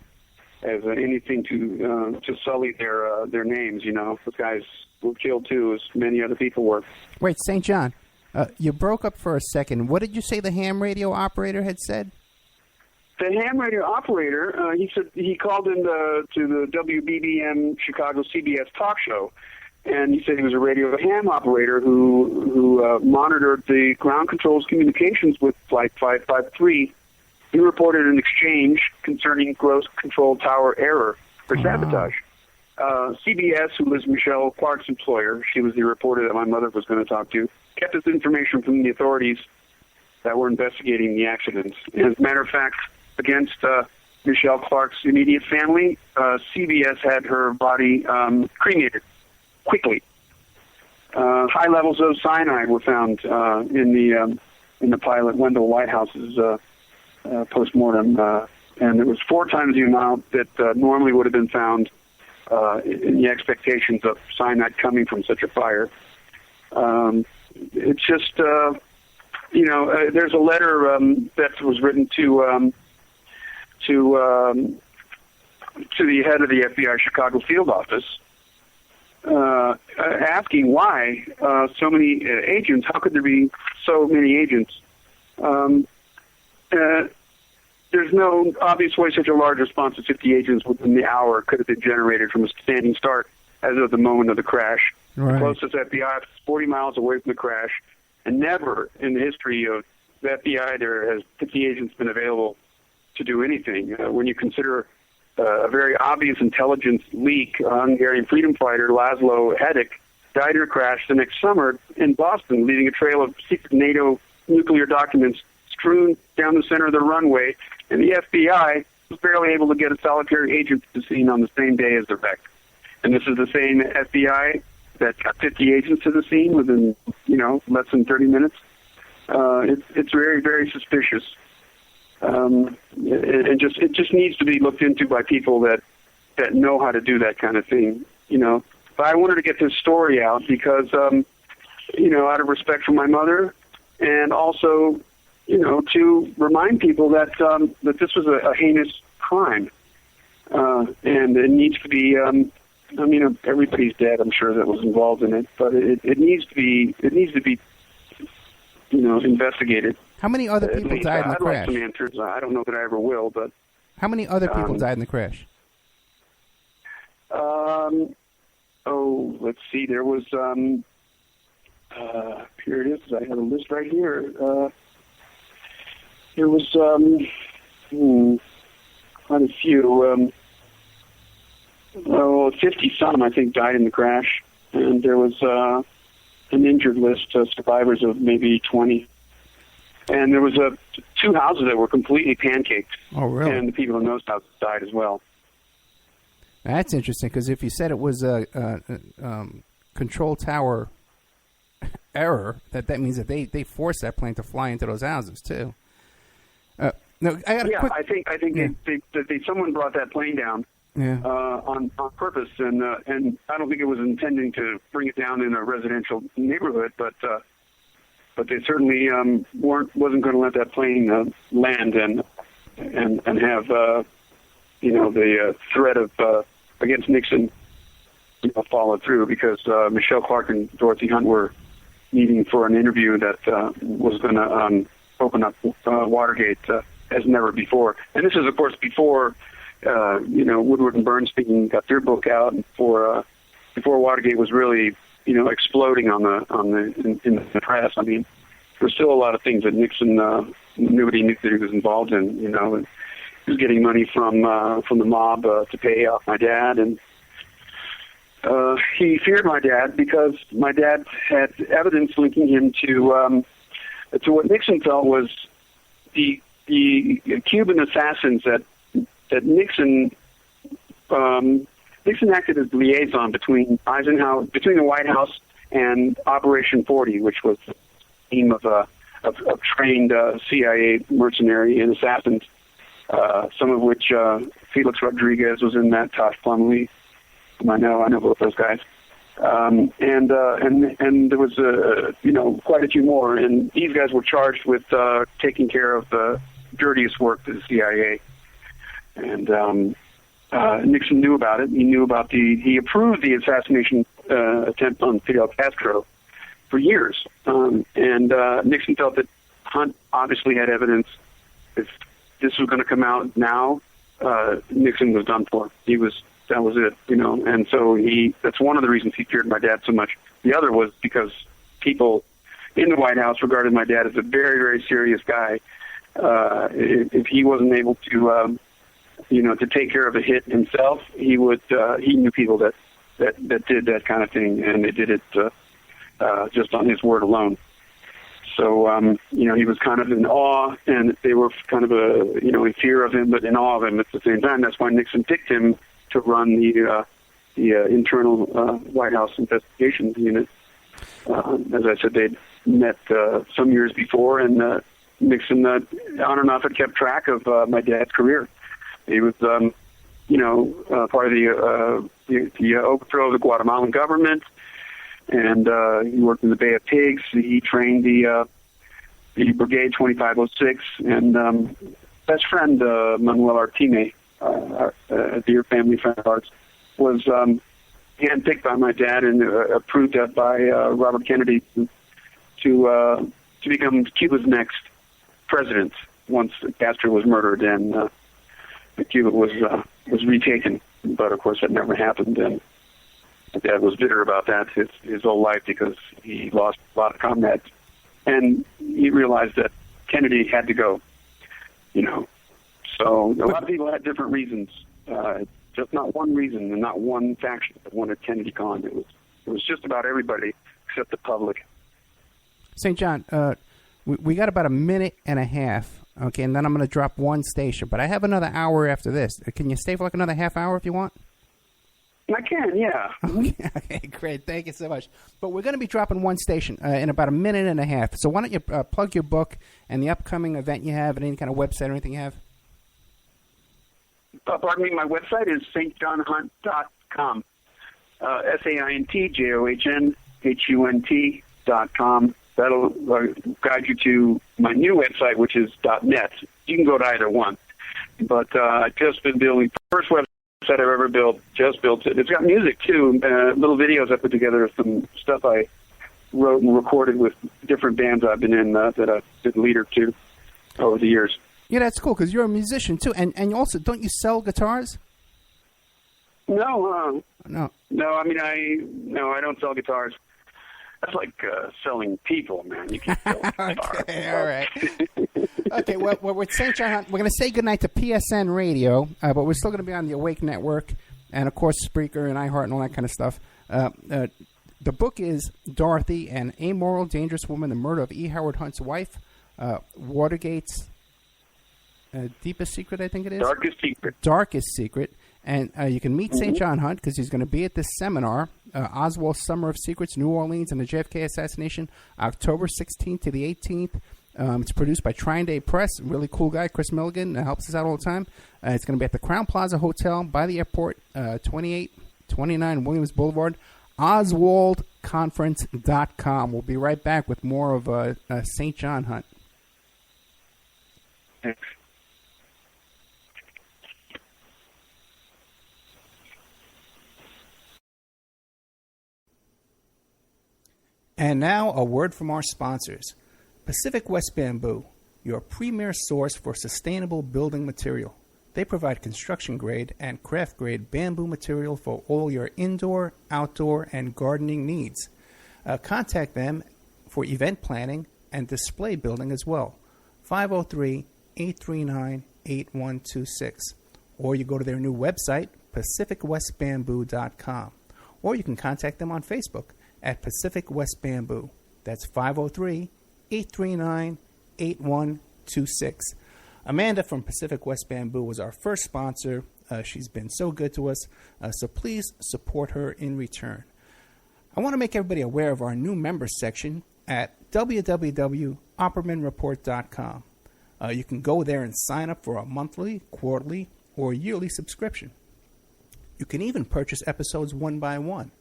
as anything to sully their names. The guys were killed too, as many other people were. Wait, St. John, you broke up for a second. What did you say the ham radio operator had said? The ham radio operator, he said he called in to the WBBM Chicago CBS talk show, and he said he was a radio ham operator who monitored the ground control's communications with Flight 553. He reported an exchange concerning gross control tower error or sabotage. CBS, who was Michelle Clark's employer, she was the reporter that my mother was going to talk to, kept this information from the authorities that were investigating the accidents. And as a matter of fact, against Michelle Clark's immediate family, CBS had her body cremated quickly. High levels of cyanide were found in the pilot Wendell Whitehouse's postmortem, and it was 4 times the amount that normally would have been found in the expectations of cyanide coming from such a fire. It's just, there's a letter that was written to the head of the FBI Chicago field office, asking why so many agents, how could there be so many agents? There's no obvious way such a large response of 50 agents within the hour could have been generated from a standing start as of the moment of the crash. Right. The closest FBI office is 40 miles away from the crash, and never in the history of the FBI there has 50 agents been available to do anything. When you consider a very obvious intelligence leak, Hungarian freedom fighter Laszlo Hedek died in a crash the next summer in Boston, leaving a trail of secret NATO nuclear documents strewn down the center of the runway, and the FBI was barely able to get a solitary agent to the scene on the same day as the wreck. And this is the same FBI that got 50 agents to the scene within, less than 30 minutes. It's very, very suspicious. It just needs to be looked into by people that know how to do that kind of thing, But I wanted to get this story out because, out of respect for my mother, and also, to remind people that that this was a heinous crime, and it needs to be. Everybody's dead, I'm sure, that was involved in it, but it needs to be investigated. How many other people died in the crash? I'd like some answers. I don't know that I ever will, but how many other people died in the crash? Let's see. There was here it is. I have a list right here. There was quite a few. 50 some, I think, died in the crash, and there was an injured list of survivors of maybe 20. And there was two houses that were completely pancaked. Oh, really? And the people in those houses died as well. That's interesting, because if you said it was a control tower error, that means that they forced that plane to fly into those houses too. No, I got I think someone brought that plane down on purpose, and I don't think it was intending to bring it down in a residential neighborhood, but they certainly wasn't going to let that plane land and have the threat of against Nixon follow through, because Michelle Clark and Dorothy Hunt were meeting for an interview that was going to open up Watergate as never before. And this is, of course, before Woodward and Bernstein got their book out, and before Watergate was really exploding in the press. I mean, there were still a lot of things that Nixon nobody knew that he was involved in. And he was getting money from the mob to pay off my dad, and he feared my dad because my dad had evidence linking him to what Nixon felt was the Cuban assassins that Nixon acted as liaison between the White House and Operation 40, which was the team of trained CIA mercenary and assassins, some of which Felix Rodriguez was in that, Tosh Plumlee. I know both those guys. And there was quite a few more, and these guys were charged with taking care of the dirtiest work to the CIA. And Nixon knew about it. He approved the assassination attempt on Fidel Castro for years. And Nixon felt that Hunt obviously had evidence. If this was going to come out now, Nixon was done for. That was it, and so that's one of the reasons he feared my dad so much. The other was because people in the White House regarded my dad as a very, very serious guy. If he wasn't able to, to take care of a hit himself, he knew people that did that kind of thing, and they did it just on his word alone. So, he was kind of in awe, and they were kind of in fear of him, but in awe of him at the same time. That's why Nixon picked him to run the internal White House investigations unit. As I said, they'd met some years before, and Nixon, on and off, had kept track of my dad's career. He was, part of the overthrow of the Guatemalan government, and he worked in the Bay of Pigs. He trained the Brigade 2506, and best friend Manuel Artime, a dear family friend of ours, was handpicked by my dad and approved by Robert Kennedy to become Cuba's next president once Castro was murdered and Cuba was retaken. But of course, that never happened, and my dad was bitter about that his whole life because he lost a lot of comrades, and he realized that Kennedy had to go. So a lot of people had different reasons, just not one reason and not one faction that wanted Kennedy gone. It was just about everybody except the public. St. John, we got about a minute and a half, okay, and then I'm going to drop one station. But I have another hour after this. Can you stay for like another half hour if you want? I can, yeah. Okay, great. Thank you so much. But we're going to be dropping one station in about a minute and a half. So why don't you plug your book and the upcoming event you have and any kind of website or anything you have? Pardon me, my website is stjohnhunt.com. SAINTJOHNHUNT.com. That'll guide you to my new website, which is .net. You can go to either one. But I've just been building the first website I've ever built. Just built it. It's got music, too, little videos I put together of some stuff I wrote and recorded with different bands I've been in that I've been leader to over the years. Yeah, that's cool, because you're a musician, too. And you also, don't you sell guitars? No. No. No, I mean, I don't sell guitars. That's like selling people, man. You can sell Okay, all right. Okay, well, with St. John Hunt, we're going to say goodnight to PSN Radio, but we're still going to be on the Awake Network and, of course, Spreaker and iHeart and all that kind of stuff. The book is Dorothy, an Amoral, Dangerous Woman, the Murder of E. Howard Hunt's Wife, Watergate's Deepest Secret, I think it is. Darkest Secret. And you can meet St. John Hunt because he's going to be at this seminar, Oswald's Summer of Secrets, New Orleans, and the JFK Assassination, October 16th to the 18th. It's produced by Trine Day Press. Really cool guy, Chris Milligan, helps us out all the time. It's going to be at the Crown Plaza Hotel by the airport, 2829 Williams Boulevard. OswaldConference.com. We'll be right back with more of St. John Hunt. Thanks. And now, a word from our sponsors. Pacific West Bamboo, your premier source for sustainable building material. They provide construction-grade and craft-grade bamboo material for all your indoor, outdoor, and gardening needs. Contact them for event planning and display building as well. 503-839-8126. Or you go to their new website, pacificwestbamboo.com. Or you can contact them on Facebook at Pacific West Bamboo. That's 503-839-8126. Amanda from Pacific West Bamboo was our first sponsor. She's been so good to us, so please support her in return. I want to make everybody aware of our new members section at www.oppermanreport.com. You can go there and sign up for a monthly, quarterly, or yearly subscription. You can even purchase episodes one by one.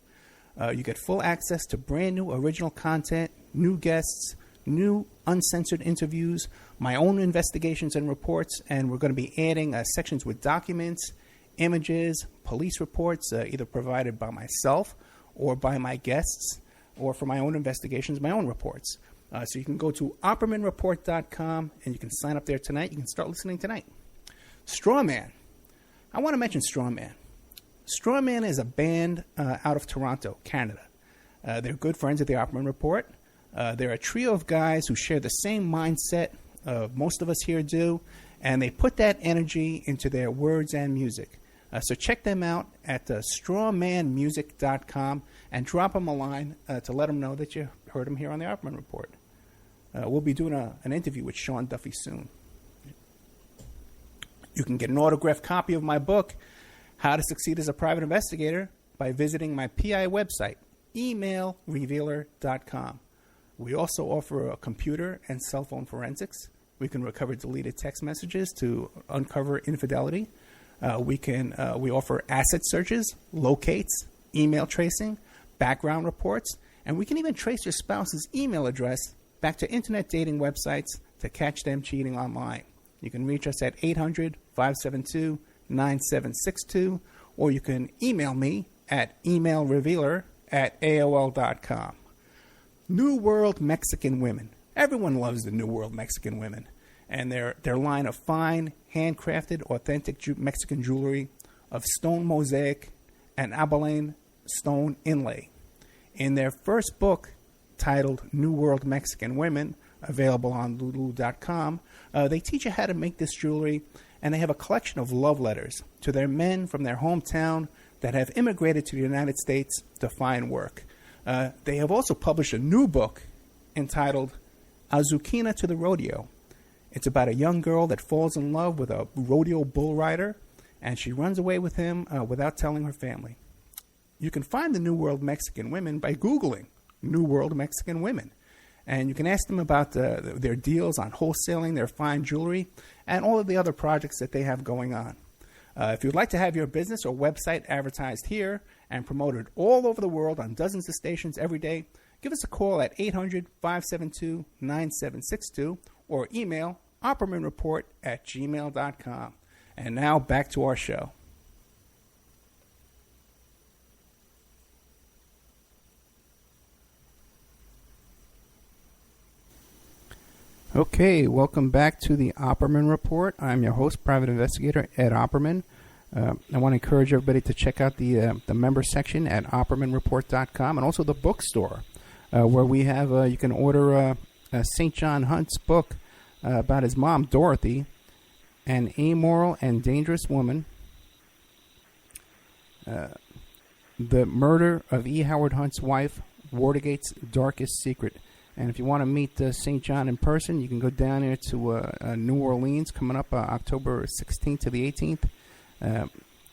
You get full access to brand new original content, new guests, new uncensored interviews, my own investigations and reports, and we're going to be adding sections with documents, images, police reports, either provided by myself or by my guests, or for my own investigations, my own reports. So you can go to oppermanreport.com and you can sign up there tonight. You can start listening tonight. Strawman. I want to mention Strawman. Strawman is a band out of Toronto, Canada. They're good friends of the Opperman Report. They're a trio of guys who share the same mindset most of us here do, and they put that energy into their words and music. So check them out at strawmanmusic.com and drop them a line to let them know that you heard them here on the Opperman Report. We'll be doing an interview with Sean Duffy soon. You can get an autographed copy of my book, How to Succeed as a Private Investigator, by visiting my PI website, emailrevealer.com. We also offer a computer and cell phone forensics. We can recover deleted text messages to uncover infidelity. We offer asset searches, locates, email tracing, background reports, and we can even trace your spouse's email address back to internet dating websites to catch them cheating online. You can reach us at 800-572-9762, or you can email me at emailrevealer@aol.com. New World Mexican Women. Everyone loves the New World Mexican Women, and their line of fine, handcrafted, authentic Mexican jewelry of stone mosaic and abalone stone inlay. In their first book, titled New World Mexican Women, available on lulu.com, they teach you how to make this jewelry, and they have a collection of love letters to their men from their hometown that have immigrated to the United States to find work. They have also published a new book entitled Azucena to the Rodeo. It's about a young girl that falls in love with a rodeo bull rider, and she runs away with him without telling her family. You can find the New World Mexican Women by Googling New World Mexican Women. And you can ask them about their deals on wholesaling their fine jewelry and all of the other projects that they have going on. If you'd like to have your business or website advertised here and promoted all over the world on dozens of stations every day, give us a call at 800-572-9762 or email oppermanreport@gmail.com. And now back to our show. Okay, welcome back to the Opperman Report. I'm your host, Private Investigator Ed Opperman. I want to encourage everybody to check out the member section at oppermanreport.com and also the bookstore. where we have you can order St. John Hunt's book about his mom, Dorothy, An Amoral and Dangerous Woman, The Murder of E. Howard Hunt's Wife, Watergate's Darkest Secret. And if you want to meet St. John in person, you can go down there to New Orleans coming up October 16th to the 18th.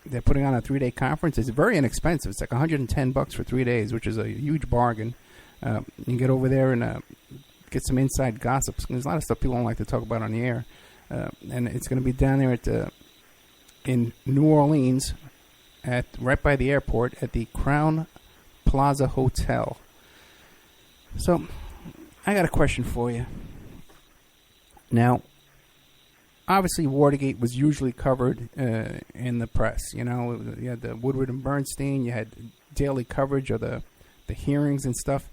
They're putting on a 3-day conference. It's very inexpensive. It's like $110 for 3 days, which is a huge bargain. You can get over there and get some inside gossips. There's a lot of stuff people don't like to talk about on the air. And it's going to be down there in New Orleans, right by the airport, at the Crown Plaza Hotel. So, I got a question for you. Now, obviously, Watergate was usually covered in the press. You know, you had the Woodward and Bernstein. You had daily coverage of the hearings and stuff.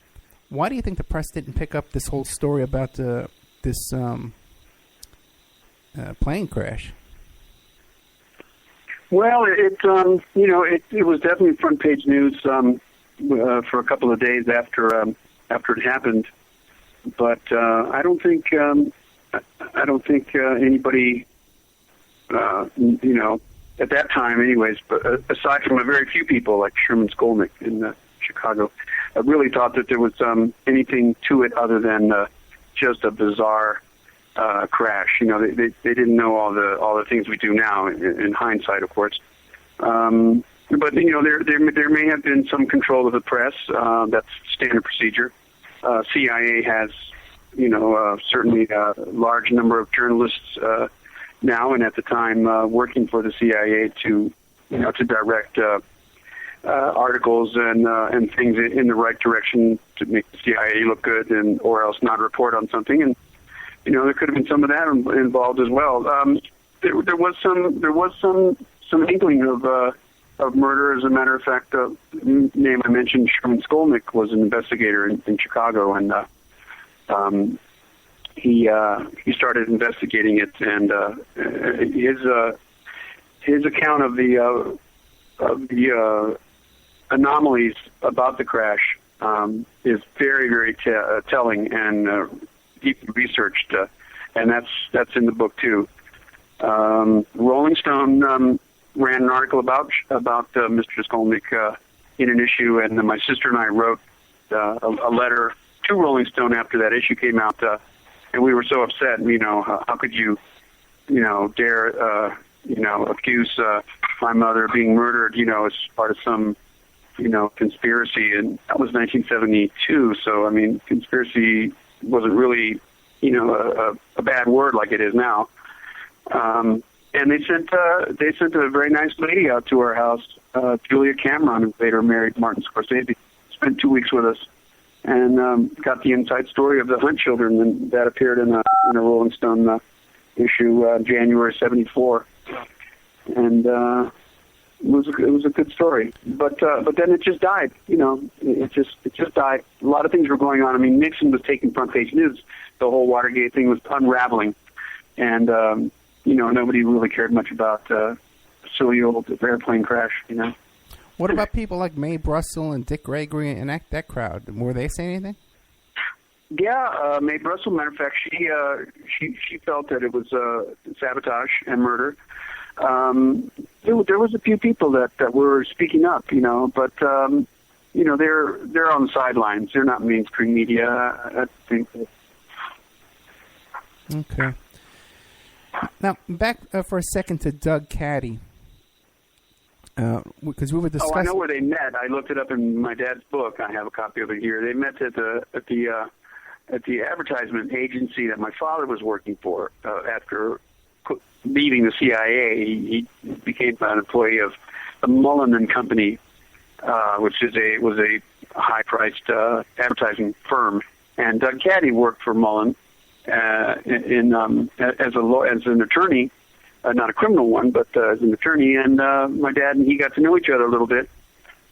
Why do you think the press didn't pick up this whole story about this plane crash? Well, it was definitely front page news for a couple of days after it happened. But I don't think anybody, at that time, anyways, but aside from a very few people like Sherman Skolnick in Chicago, really thought that there was anything to it other than just a bizarre crash. You know, they didn't know all the things we do now in hindsight, of course. But you know, there may have been some control of the press. That's standard procedure. CIA has, certainly a large number of journalists now, and at the time working for the CIA to direct articles and things in the right direction to make the CIA look good, or else not report on something. And there could have been some of that involved as well. There was some inkling of murder. As a matter of fact, the name I mentioned, Sherman Skolnick, was an investigator in Chicago, and he started investigating it, and his account of the anomalies about the crash is very, very telling and deeply researched, and that's in the book too. Rolling Stone ran an article about Mr. Skolnick in an issue, and my sister and I wrote a letter to Rolling Stone after that issue came out, and we were so upset. How could you, dare, accuse my mother of being murdered, as part of some, conspiracy, and that was 1972. So I mean, conspiracy wasn't really, a bad word like it is now. And they sent a very nice lady out to our house, Julia Cameron, who later married Martin Scorsese. Spent 2 weeks with us, and got the inside story of the Hunt children, and that appeared in a Rolling Stone issue, January '74, and it was a good story. But then it just died. It just died. A lot of things were going on. I mean, Nixon was taking front page news. The whole Watergate thing was unraveling, and nobody really cared much about a silly old airplane crash. What about people like Mae Brussel and Dick Gregory and that crowd? Were they saying anything? Yeah, Mae Brussel, matter of fact, she felt that it was sabotage and murder. There was a few people that were speaking up, but they're on the sidelines. They're not mainstream media, I think. Okay. Now, back for a second to Doug Caddy, because we were discussing. Oh, I know where they met. I looked it up in my dad's book. I have a copy of it here. They met at the advertisement agency that my father was working for. After leaving the CIA, he became an employee of the Mullen and Company, which was a high-priced advertising firm. And Doug Caddy worked for Mullen as an attorney, not a criminal one, but as an attorney. And my dad and he got to know each other a little bit,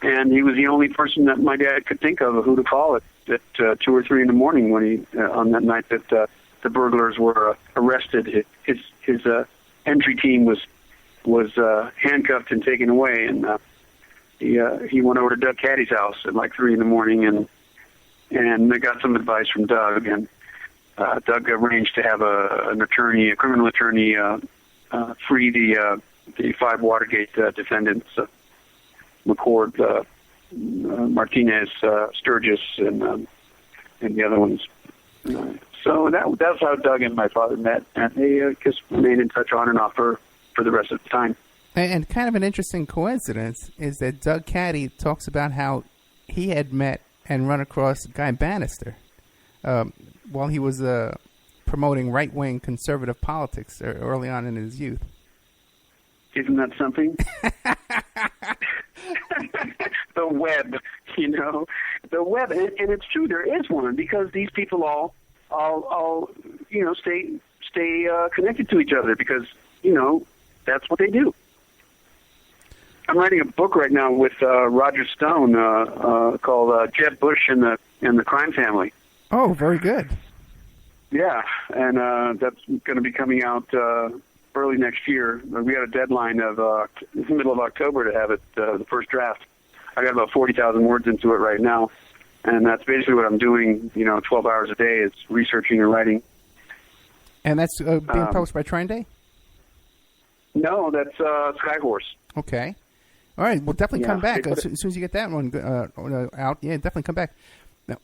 and he was the only person that my dad could think of who to call at 2 or 3 in the morning when he on that night that the burglars were arrested. His entry team was handcuffed and taken away, and he went over to Doug Caddy's house at like 3 in the morning, and and I got some advice from Doug, and Doug arranged to have a criminal attorney, free the 5 Watergate defendants, McCord, Martinez, Sturgis, and the other ones. So that's how Doug and my father met, and they just remained in touch on and off for the rest of the time. And kind of an interesting coincidence is that Doug Caddy talks about how he had met and run across Guy Bannister while he was promoting right-wing conservative politics early on in his youth. Isn't that something? The web, the web, and it's true. There is one, because these people all stay connected to each other, because that's what they do. I'm writing a book right now with Roger Stone called Jeb Bush and the Crime Family. Oh, very good. Yeah, and that's going to be coming out early next year. We had a deadline of the middle of October to have it, the first draft. I got about 40,000 words into it right now, and that's basically what I'm doing. 12 hours a day is researching and writing. And that's being published by Train Day? No, that's Skyhorse. Okay. All right. Well, definitely come back as soon as you get that one out. Yeah, definitely come back.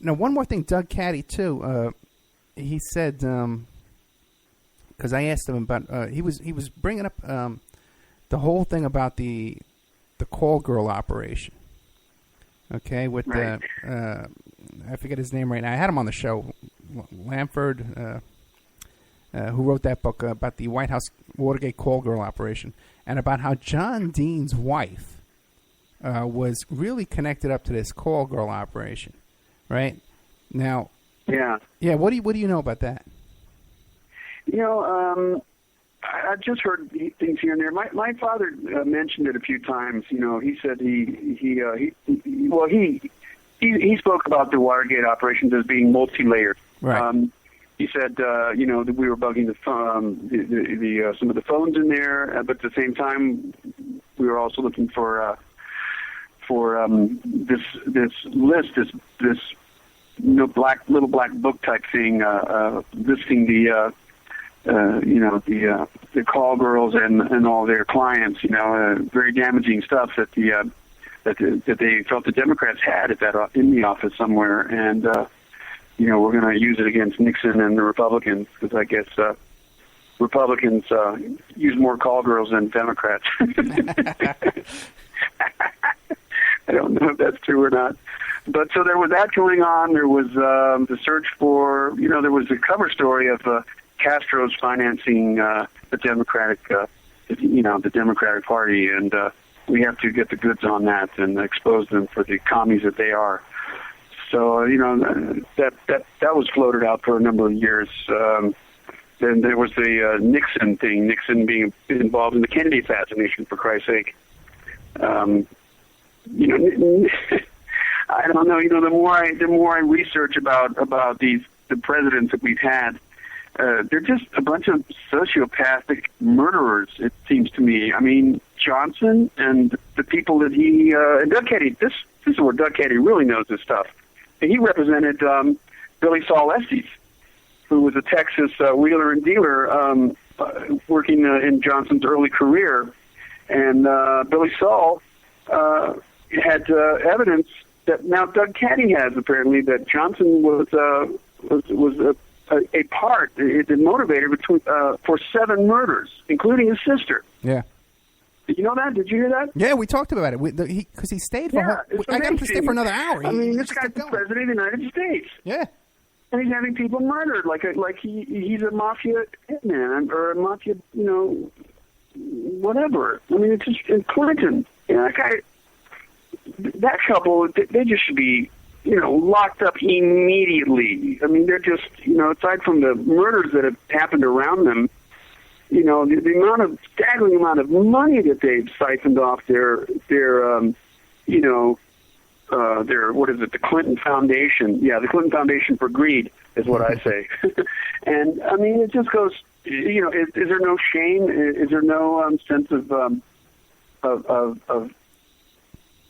Now, one more thing, Doug Caddy too. He said, because I asked him about, he was bringing up the whole thing about the call girl operation. Okay, with right. I forget his name right now. I had him on the show, Lamford, who wrote that book about the White House Watergate call girl operation, and about how John Dean's wife was really connected up to this call girl operation, right? Now, yeah. What do you know about that? I've just heard things here and there. My father mentioned it a few times. He said he spoke about the Watergate operations as being multi-layered. Right. He said, that we were bugging the some of the phones in there, but at the same time, we were also looking for this list, this little black book type thing, listing the call girls and all their clients. Very damaging stuff that that they felt the Democrats had in the office somewhere, and we're going to use it against Nixon and the Republicans, because I guess Republicans use more call girls than Democrats. I don't know if that's true or not. But so there was that going on. There was the search for, there was a cover story of Castro's financing the Democratic, the Democratic Party, and we have to get the goods on that and expose them for the commies that they are. So that was floated out for a number of years. Then there was the Nixon thing, Nixon being involved in the Kennedy assassination, for Christ's sake. I don't know. The more I research about the presidents that we've had, they're just a bunch of sociopathic murderers. It seems to me. I mean, Johnson and the people that he and Doug Caddy. This is where Doug Caddy really knows this stuff. And he represented Billy Saul Estes, who was a Texas wheeler and dealer working in Johnson's early career, and Billy Saul had evidence that now Doug Caddy has, apparently, that Johnson was a part, the motivator for 7 murders, including his sister. Yeah. Did you know that? Did you hear that? Yeah, we talked about it because he stayed for. I got him to stay for another hour. This guy's the president of the United States. Yeah. And he's having people murdered like he's a mafia hitman or a mafia, whatever. I mean, it's just in Clinton. That couple, they just should be, locked up immediately. I mean, they're just, aside from the murders that have happened around them, the staggering amount of money that they've siphoned off their what is it, the Clinton Foundation. Yeah, the Clinton Foundation for Greed is what I say. And, I mean, it just goes, is there no shame? Is there no sense of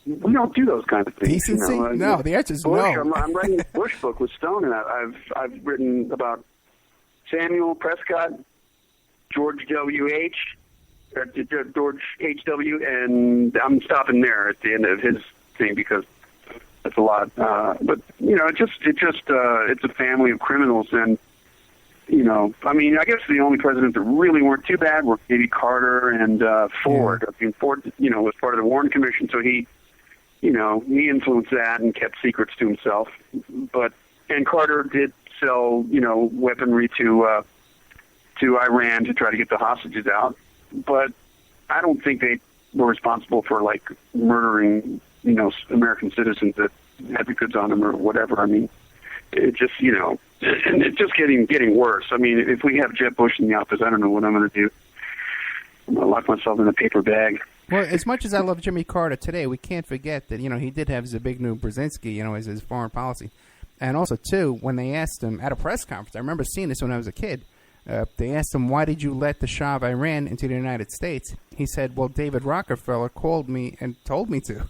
we don't do those kinds of things. Decency? No, the answer is Bush, no. I'm writing a Bush book with Stone, and I've written about Samuel Prescott, George W.H., George H.W., and I'm stopping there at the end of his thing because that's a lot. But it's a family of criminals, and I mean, I guess the only presidents that really weren't too bad were maybe Carter and Ford. I mean, Ford, was part of the Warren Commission, so he influenced that and kept secrets to himself. And Carter did sell, weaponry to Iran to try to get the hostages out. But I don't think they were responsible for murdering, American citizens that had the goods on them or whatever. I mean, it just, and it's just getting worse. I mean, if we have Jeb Bush in the office, I don't know what I'm going to do. I'm going to lock myself in a paper bag. Well, as much as I love Jimmy Carter today, we can't forget that, he did have Zbigniew Brzezinski, as his foreign policy. And also, too, when they asked him at a press conference, I remember seeing this when I was a kid, they asked him, why did you let the Shah of Iran into the United States? He said, well, David Rockefeller called me and told me to.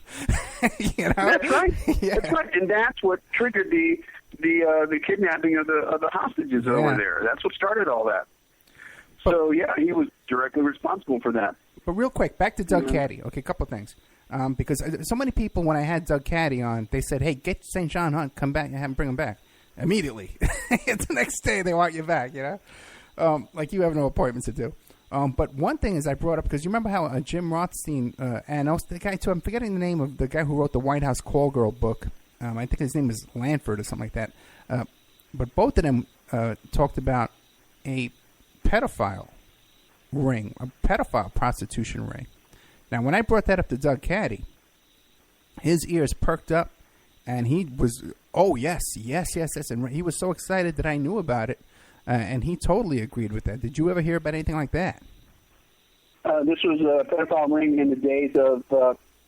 That's right. Yeah. That's right. And that's what triggered the kidnapping of the hostages over there. That's what started all that. So, he was directly responsible for that. But real quick, back to Doug Caddy. Okay, a couple of things. Because so many people, when I had Doug Caddy on, they said, hey, get St. John Hunt, come back and have him bring him back. Immediately. The next day, they want you back, like you have no appointments to do. But one thing is I brought up, because you remember how Jim Rothstein, and also the guy, too, I'm forgetting the name of the guy who wrote the White House Call Girl book. I think his name is Lanford or something like that. But both of them talked about a pedophile ring, a pedophile prostitution ring. Now, when I brought that up to Doug Caddy, his ears perked up, and he was, oh, yes. And he was so excited that I knew about it, and he totally agreed with that. Did you ever hear about anything like that? This was a pedophile ring in the days of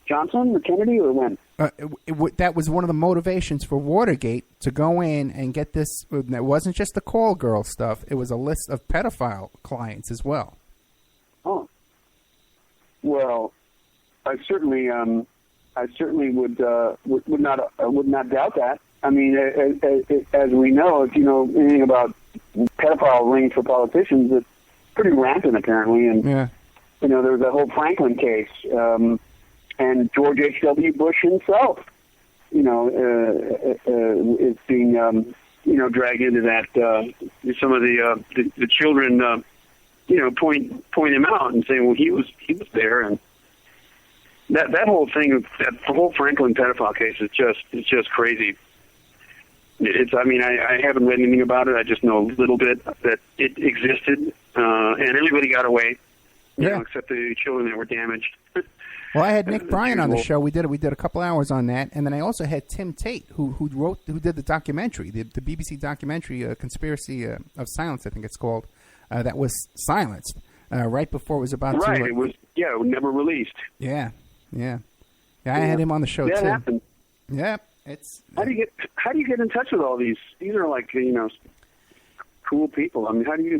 Johnson or Kennedy, or when? That was one of the motivations for Watergate, to go in and get this. It wasn't just the call girl stuff. It was a list of pedophile clients as well. Oh. Well, I certainly would not doubt that. I mean, as we know, if you know anything about pedophile rings for politicians, it's pretty rampant apparently. And there was that whole Franklin case, and George H.W. Bush himself, is being dragged into that. Some of the children. Point him out and say, well, he was there, and that whole thing, the whole Franklin pedophile case is just crazy. I haven't read anything about it. I just know a little bit that it existed, and everybody got away, except the children that were damaged. Well, I had Nick Bryan on the show. We did a couple hours on that, and then I also had Tim Tate, who did the documentary, the BBC documentary, Conspiracy of Silence, I think it's called. That was silenced right before it was about to. Right, it was. Yeah, it was never released. Yeah. I had him on the show too. That happened. Yeah, it's. How do you get in touch with all these? These are cool people. I mean, how do you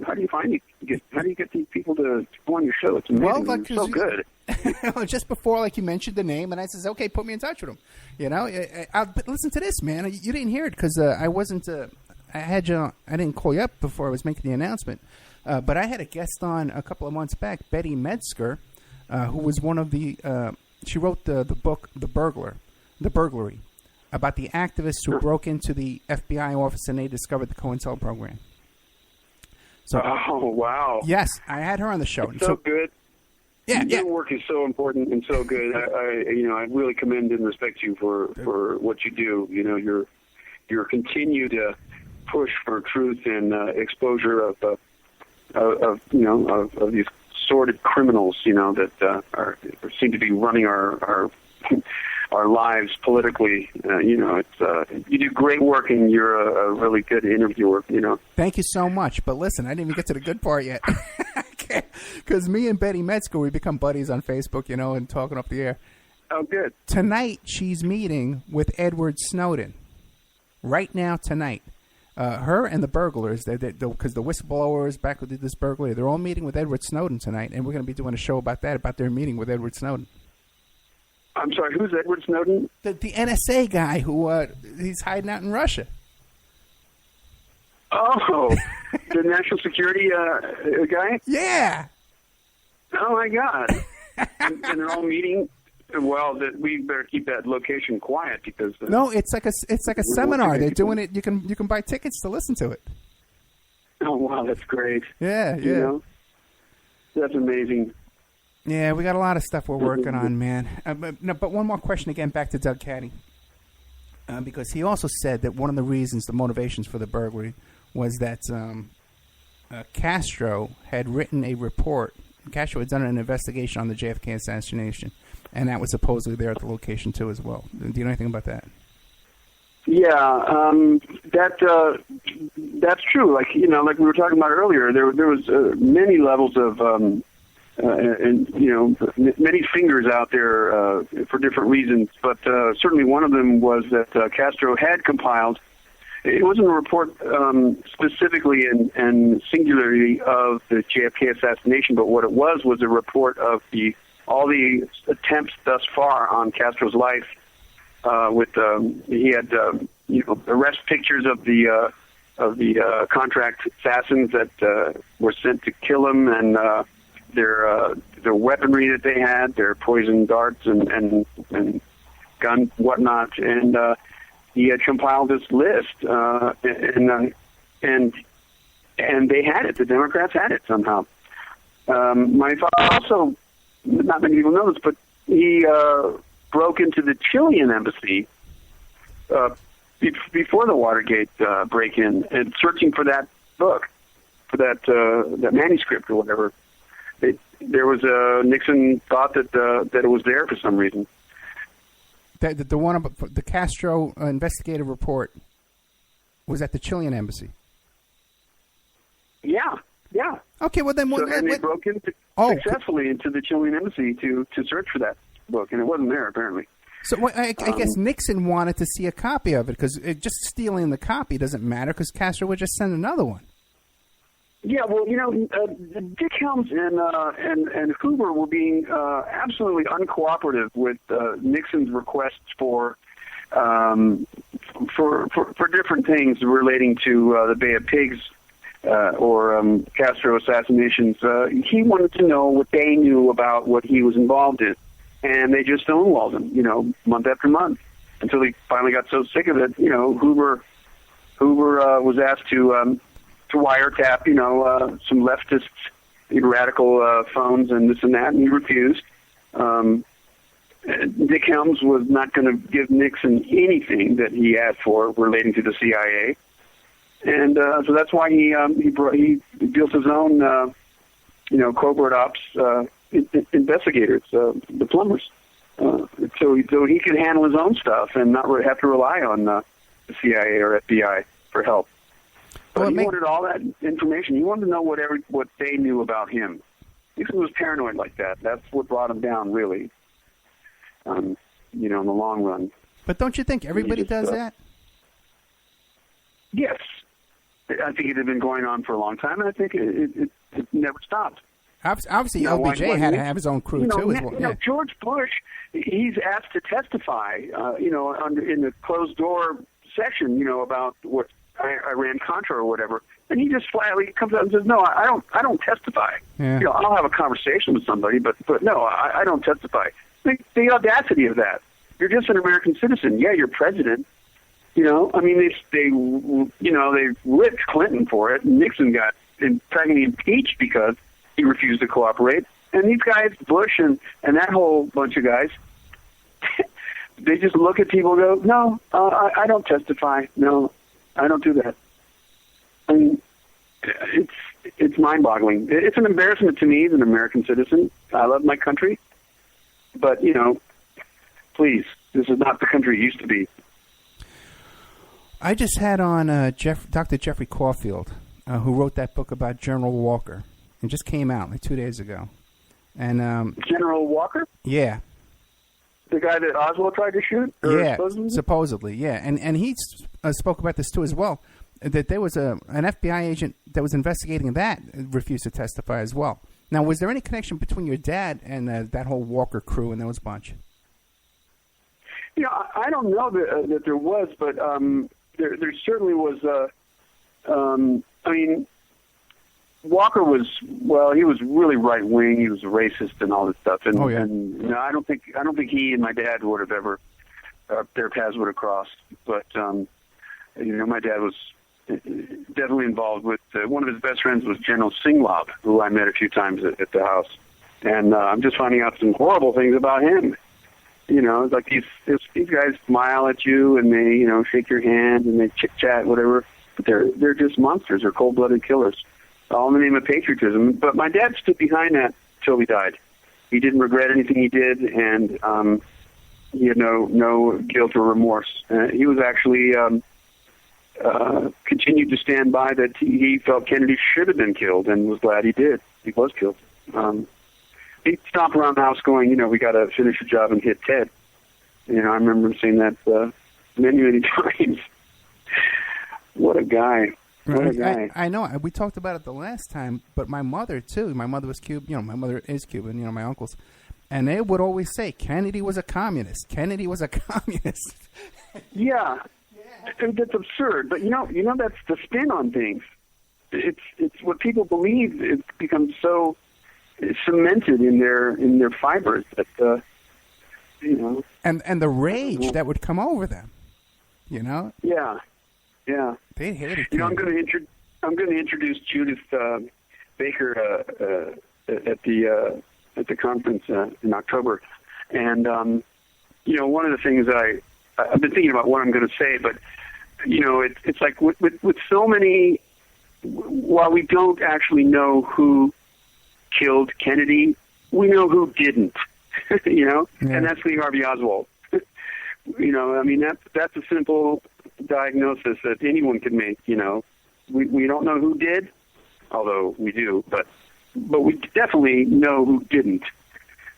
get these people to go on your show? It's amazing. Well, so good. Just before, like you mentioned the name, and I says, okay, put me in touch with him. But listen to this, man. You didn't hear it because I wasn't. I had you. I didn't call you up before I was making the announcement. But I had a guest on a couple of months back, Betty Metzger, who was one of the. She wrote the book The Burglary, about the activists who broke into the FBI office and they discovered the COINTEL program. So, oh wow! Yes, I had her on the show. It's so good. Yeah, your work is so important and so good. I really commend and respect you for what you do. Your continued push for truth and exposure of these sordid criminals, that seem to be running our lives politically. You do great work, and you're a really good interviewer. Thank you so much. But listen, I didn't even get to the good part yet. Because me and Betty Metzger, we become buddies on Facebook, and talking off the air. Oh, good. Tonight, she's meeting with Edward Snowden. Right now, tonight. Her and the burglars, because the whistleblowers back with this burglary, they're all meeting with Edward Snowden tonight, and we're going to be doing a show about that, about their meeting with Edward Snowden. I'm sorry, who's Edward Snowden? The NSA guy who he's hiding out in Russia. Oh, the national security guy? Yeah. Oh my God! And they're all meeting. Well, we better keep that location quiet because no, it's like a seminar. They're doing it. You can buy tickets to listen to it. Oh wow, that's great. Yeah, yeah. You know? That's amazing. Yeah, we got a lot of stuff we're working on, man. But one more question again, back to Doug Caddy, because he also said that one of the reasons, the motivations for the burglary, was that Castro had written a report. Castro had done an investigation on the JFK assassination, and that was supposedly there at the location too, as well. Do you know anything about that? Yeah, that's true. Like like we were talking about earlier, there was many levels of and many fingers out there for different reasons. But certainly one of them was that Castro had compiled. It wasn't a report specifically and singularly of the JFK assassination, but what it was a report of all the attempts thus far on Castro's life. He had arrest pictures of the contract assassins that were sent to kill him, and their weaponry that they had, their poison darts and gun whatnot, and he had compiled this list, and they had it. The Democrats had it somehow. My father also, not many people know this, but he broke into the Chilean embassy before the Watergate break-in and searching for that book, for that manuscript or whatever. There was Nixon thought that it was there for some reason. The one about the Castro investigative report was at the Chilean embassy. Yeah. Okay, well then, they broke successfully into the Chilean embassy to search for that book, and it wasn't there apparently. So I guess Nixon wanted to see a copy of it because just stealing the copy doesn't matter because Castro would just send another one. Yeah, well, Dick Helms and Hoover were being absolutely uncooperative with Nixon's requests for different things relating to the Bay of Pigs or Castro assassinations. He wanted to know what they knew about what he was involved in, and they just stonewalled him, month after month, until he finally got so sick of it. Hoover was asked to wiretap, some leftist radical phones and this and that, and he refused. Dick Helms was not going to give Nixon anything that he asked for relating to the CIA, and so that's why he built his own, covert ops investigators, the plumbers, so he could handle his own stuff and not have to rely on the CIA or FBI for help. But he wanted all that information. He wanted to know what they knew about him. Nixon was paranoid like that. That's what brought him down, really, in the long run. But don't you think everybody does that? Yes. I think it had been going on for a long time, and I think it never stopped. Obviously, LBJ had to have his own crew, too. As well. George Bush, he's asked to testify, in the closed-door section, about what Iran-Contra or whatever, and he just flatly comes out and says, "No, I don't testify. Yeah. I'll have a conversation with somebody, but no, I don't testify." The audacity of that! You're just an American citizen. Yeah, you're president. They whipped Clinton for it. Nixon got practically impeached because he refused to cooperate. And these guys, Bush and that whole bunch of guys, they just look at people and go, "No, I don't testify. No, I don't do that." I mean, it's mind-boggling. It's an embarrassment to me as an American citizen. I love my country, but please, this is not the country it used to be. I just had on Dr. Jeffrey Caulfield, who wrote that book about General Walker. It just came out like 2 days ago. And General Walker? Yeah. The guy that Oswald tried to shoot? Yeah, supposedly, yeah. And he spoke about this too as well, that there was an FBI agent that was investigating that refused to testify as well. Now, was there any connection between your dad and that whole Walker crew and those bunch? I don't know that there was, but there certainly was. I mean, Walker was, well, he was really right wing. He was a racist and all this stuff. And, and I don't think he and my dad would have ever their paths would have crossed. But my dad was definitely involved with one of his best friends was General Singlab, who I met a few times at the house. And I'm just finding out some horrible things about him. It's like these guys smile at you and they, shake your hand and they chit chat, whatever. But they're just monsters. They're cold-blooded killers, all in the name of patriotism. But my dad stood behind that till he died. He didn't regret anything he did, and he had no guilt or remorse. He was actually continued to stand by that he felt Kennedy should have been killed, and was glad he did. He was killed. He'd stomp around the house going, we got to finish the job and hit Ted. I remember him saying that many, many times. What a guy. What a guy. I know. We talked about it the last time, but my mother, too. My mother was Cuban. My mother is Cuban, my uncles. And they would always say, Kennedy was a communist. Kennedy was a communist. Yeah. That's absurd. But, that's the spin on things. It's what people believe. It becomes so cemented in their fibers that, And the rage that would come over them, Yeah. Yeah. They hated I'm going to introduce Judith Baker at the conference in October, and one of the things I've been thinking about what I'm going to say, but it's like with so many, while we don't actually know who killed Kennedy, we know who didn't, and that's Lee Harvey Oswald. That's a simple diagnosis that anyone can make. We don't know who did, although we do, but we definitely know who didn't.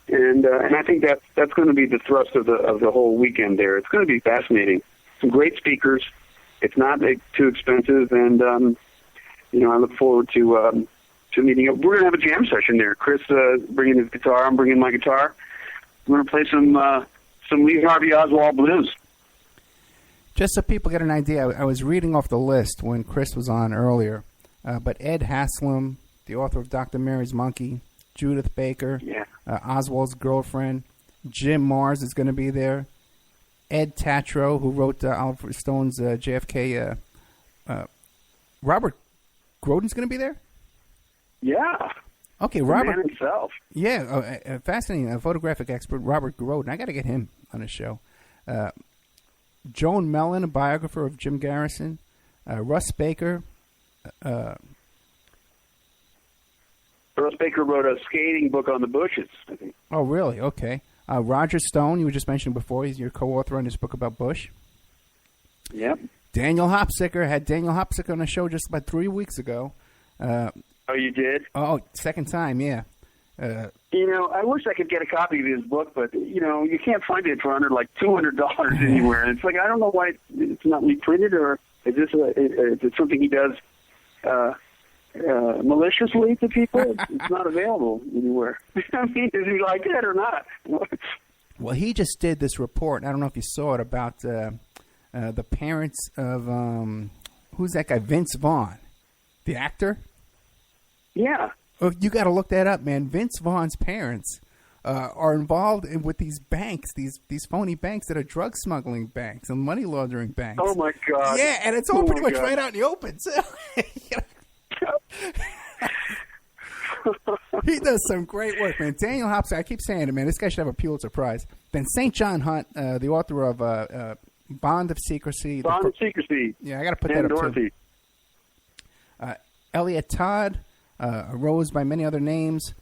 And I think that's going to be the thrust of the whole weekend there. It's going to be fascinating. Some great speakers. It's not too expensive, and I look forward to meeting up. We're going to have a jam session there. Chris bringing his guitar. I'm bringing my guitar. We're going to play some Lee Harvey Oswald blues. Just so people get an idea, I was reading off the list when Chris was on earlier, but Ed Haslam, the author of Dr. Mary's Monkey, Judith Baker, Oswald's girlfriend, Jim Mars is going to be there, Ed Tatro, who wrote Oliver Stone's JFK, Robert Grodin's going to be there? Yeah. Okay, the Robert. Man himself. Yeah, fascinating, photographic expert, Robert Grodin. I got to get him on the show. Joan Mellon, a biographer of Jim Garrison. Russ Baker. Russ Baker wrote a skating book on the Bushes, I think. Oh, really? Okay. Roger Stone, you were just mentioning before. He's your co-author on this book about Bush. Yep. Daniel Hopsicker. Had Daniel Hopsicker on the show just about 3 weeks ago. Oh, you did? Oh, second time, yeah. I wish I could get a copy of his book, but, you can't find it for under like $200 anywhere. It's like, I don't know why it's not reprinted, or is it something he does maliciously to people? It's not available anywhere. I mean, is he like that or not? Well, he just did this report. I don't know if you saw it, about the parents of, who's that guy? Vince Vaughn, the actor? Yeah. Oh, you got to look that up, man. Vince Vaughn's parents are involved with these banks, these phony banks that are drug smuggling banks and money laundering banks. Oh, my God. Yeah, and it's all pretty much right out in the open, too. He does some great work, man. Daniel Hopsicker, I keep saying it, man. This guy should have a Pulitzer Prize. Then St. John Hunt, the author of Bond of Secrecy. Bond of Secrecy. Yeah, I got to put and that up, Dorothy. too. Elliot Todd, Rose by many other names.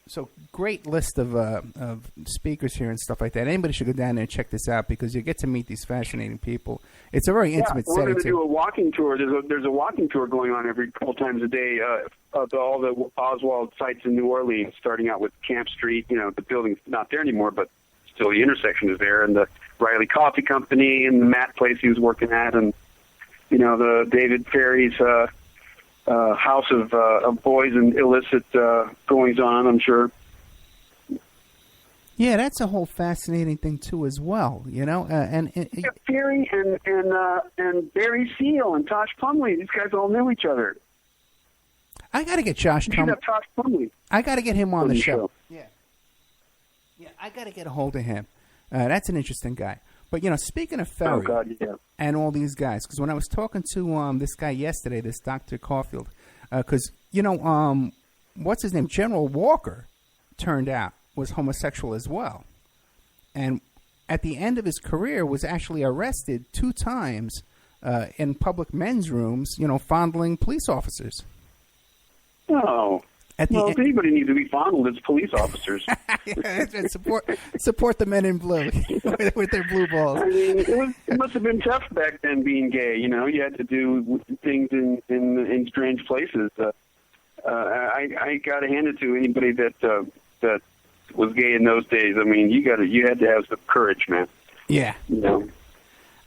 So great list of speakers here and stuff like that. Anybody should go down there and check this out, because you get to meet these fascinating people. It's a very intimate setting. We're going to do a walking tour. There's a walking tour going on every couple times a day of all the Oswald sites in New Orleans, starting out with Camp Street. The building's not there anymore, but still the intersection is there, and the Riley Coffee Company and the Matt place he was working at, and the David Ferry's house of boys and illicit goings on, I'm sure. Yeah, that's a whole fascinating thing too, as well. Fury and Barry Seal and Tosh Plumlee. These guys all knew each other. I got to get Tosh Plumlee. I got to get him on the show. Yeah, I got to get a hold of him. That's an interesting guy. But speaking of Ferry and all these guys, because when I was talking to this guy yesterday, this Dr. Caulfield, because what's his name, General Walker, turned out was homosexual as well, and at the end of his career was actually arrested 2 times in public men's rooms, fondling police officers. Oh. If anybody needs to be fondled, it's police officers. Support the men in blue with their blue balls. I mean, it must have been tough back then being gay. You had to do things in strange places. I got to hand it to anybody that was gay in those days. I mean, you had to have some courage, man. Yeah.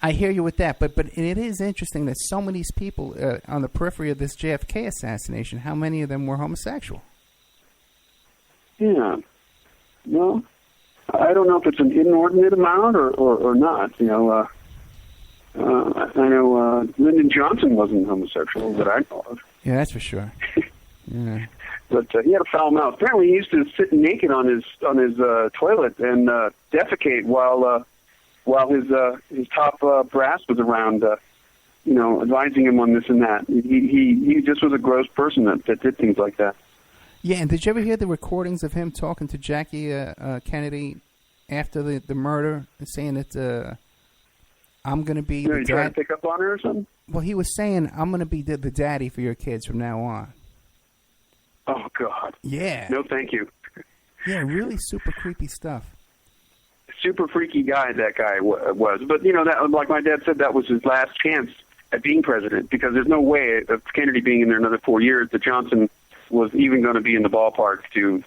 I hear you with that, but it is interesting that so many people on the periphery of this JFK assassination, how many of them were homosexual? Yeah. Well, I don't know if it's an inordinate amount or not. I know Lyndon Johnson wasn't homosexual that I know of. Yeah, that's for sure. Yeah. But he had a foul mouth. Apparently, he used to sit naked on his toilet and defecate while his top brass was around, advising him on this and that. He just was a gross person that did things like that. Yeah, and did you ever hear the recordings of him talking to Jackie Kennedy after the murder, saying that I'm going to be the dad? Trying to pick up on her or something? Well, he was saying, I'm going to be the daddy for your kids from now on. Oh, God. Yeah. No, thank you. Yeah, really super creepy stuff. Super freaky guy that guy was. But, that, like my dad said, that was his last chance at being president, because there's no way of Kennedy being in there another 4 years that Johnson was even going to be in the ballpark to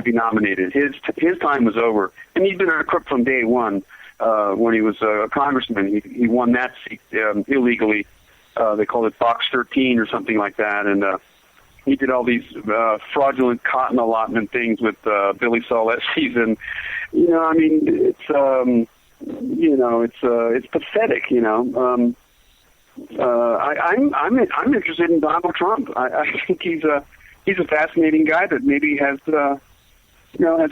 be nominated. His time was over. And he'd been a crook from day one. When he was a congressman, he won that seat illegally. They called it Box 13 or something like that. And he did all these fraudulent cotton allotment things with Billy Solesses, and it's pathetic. I'm interested in Donald Trump. I think he's a fascinating guy that maybe has has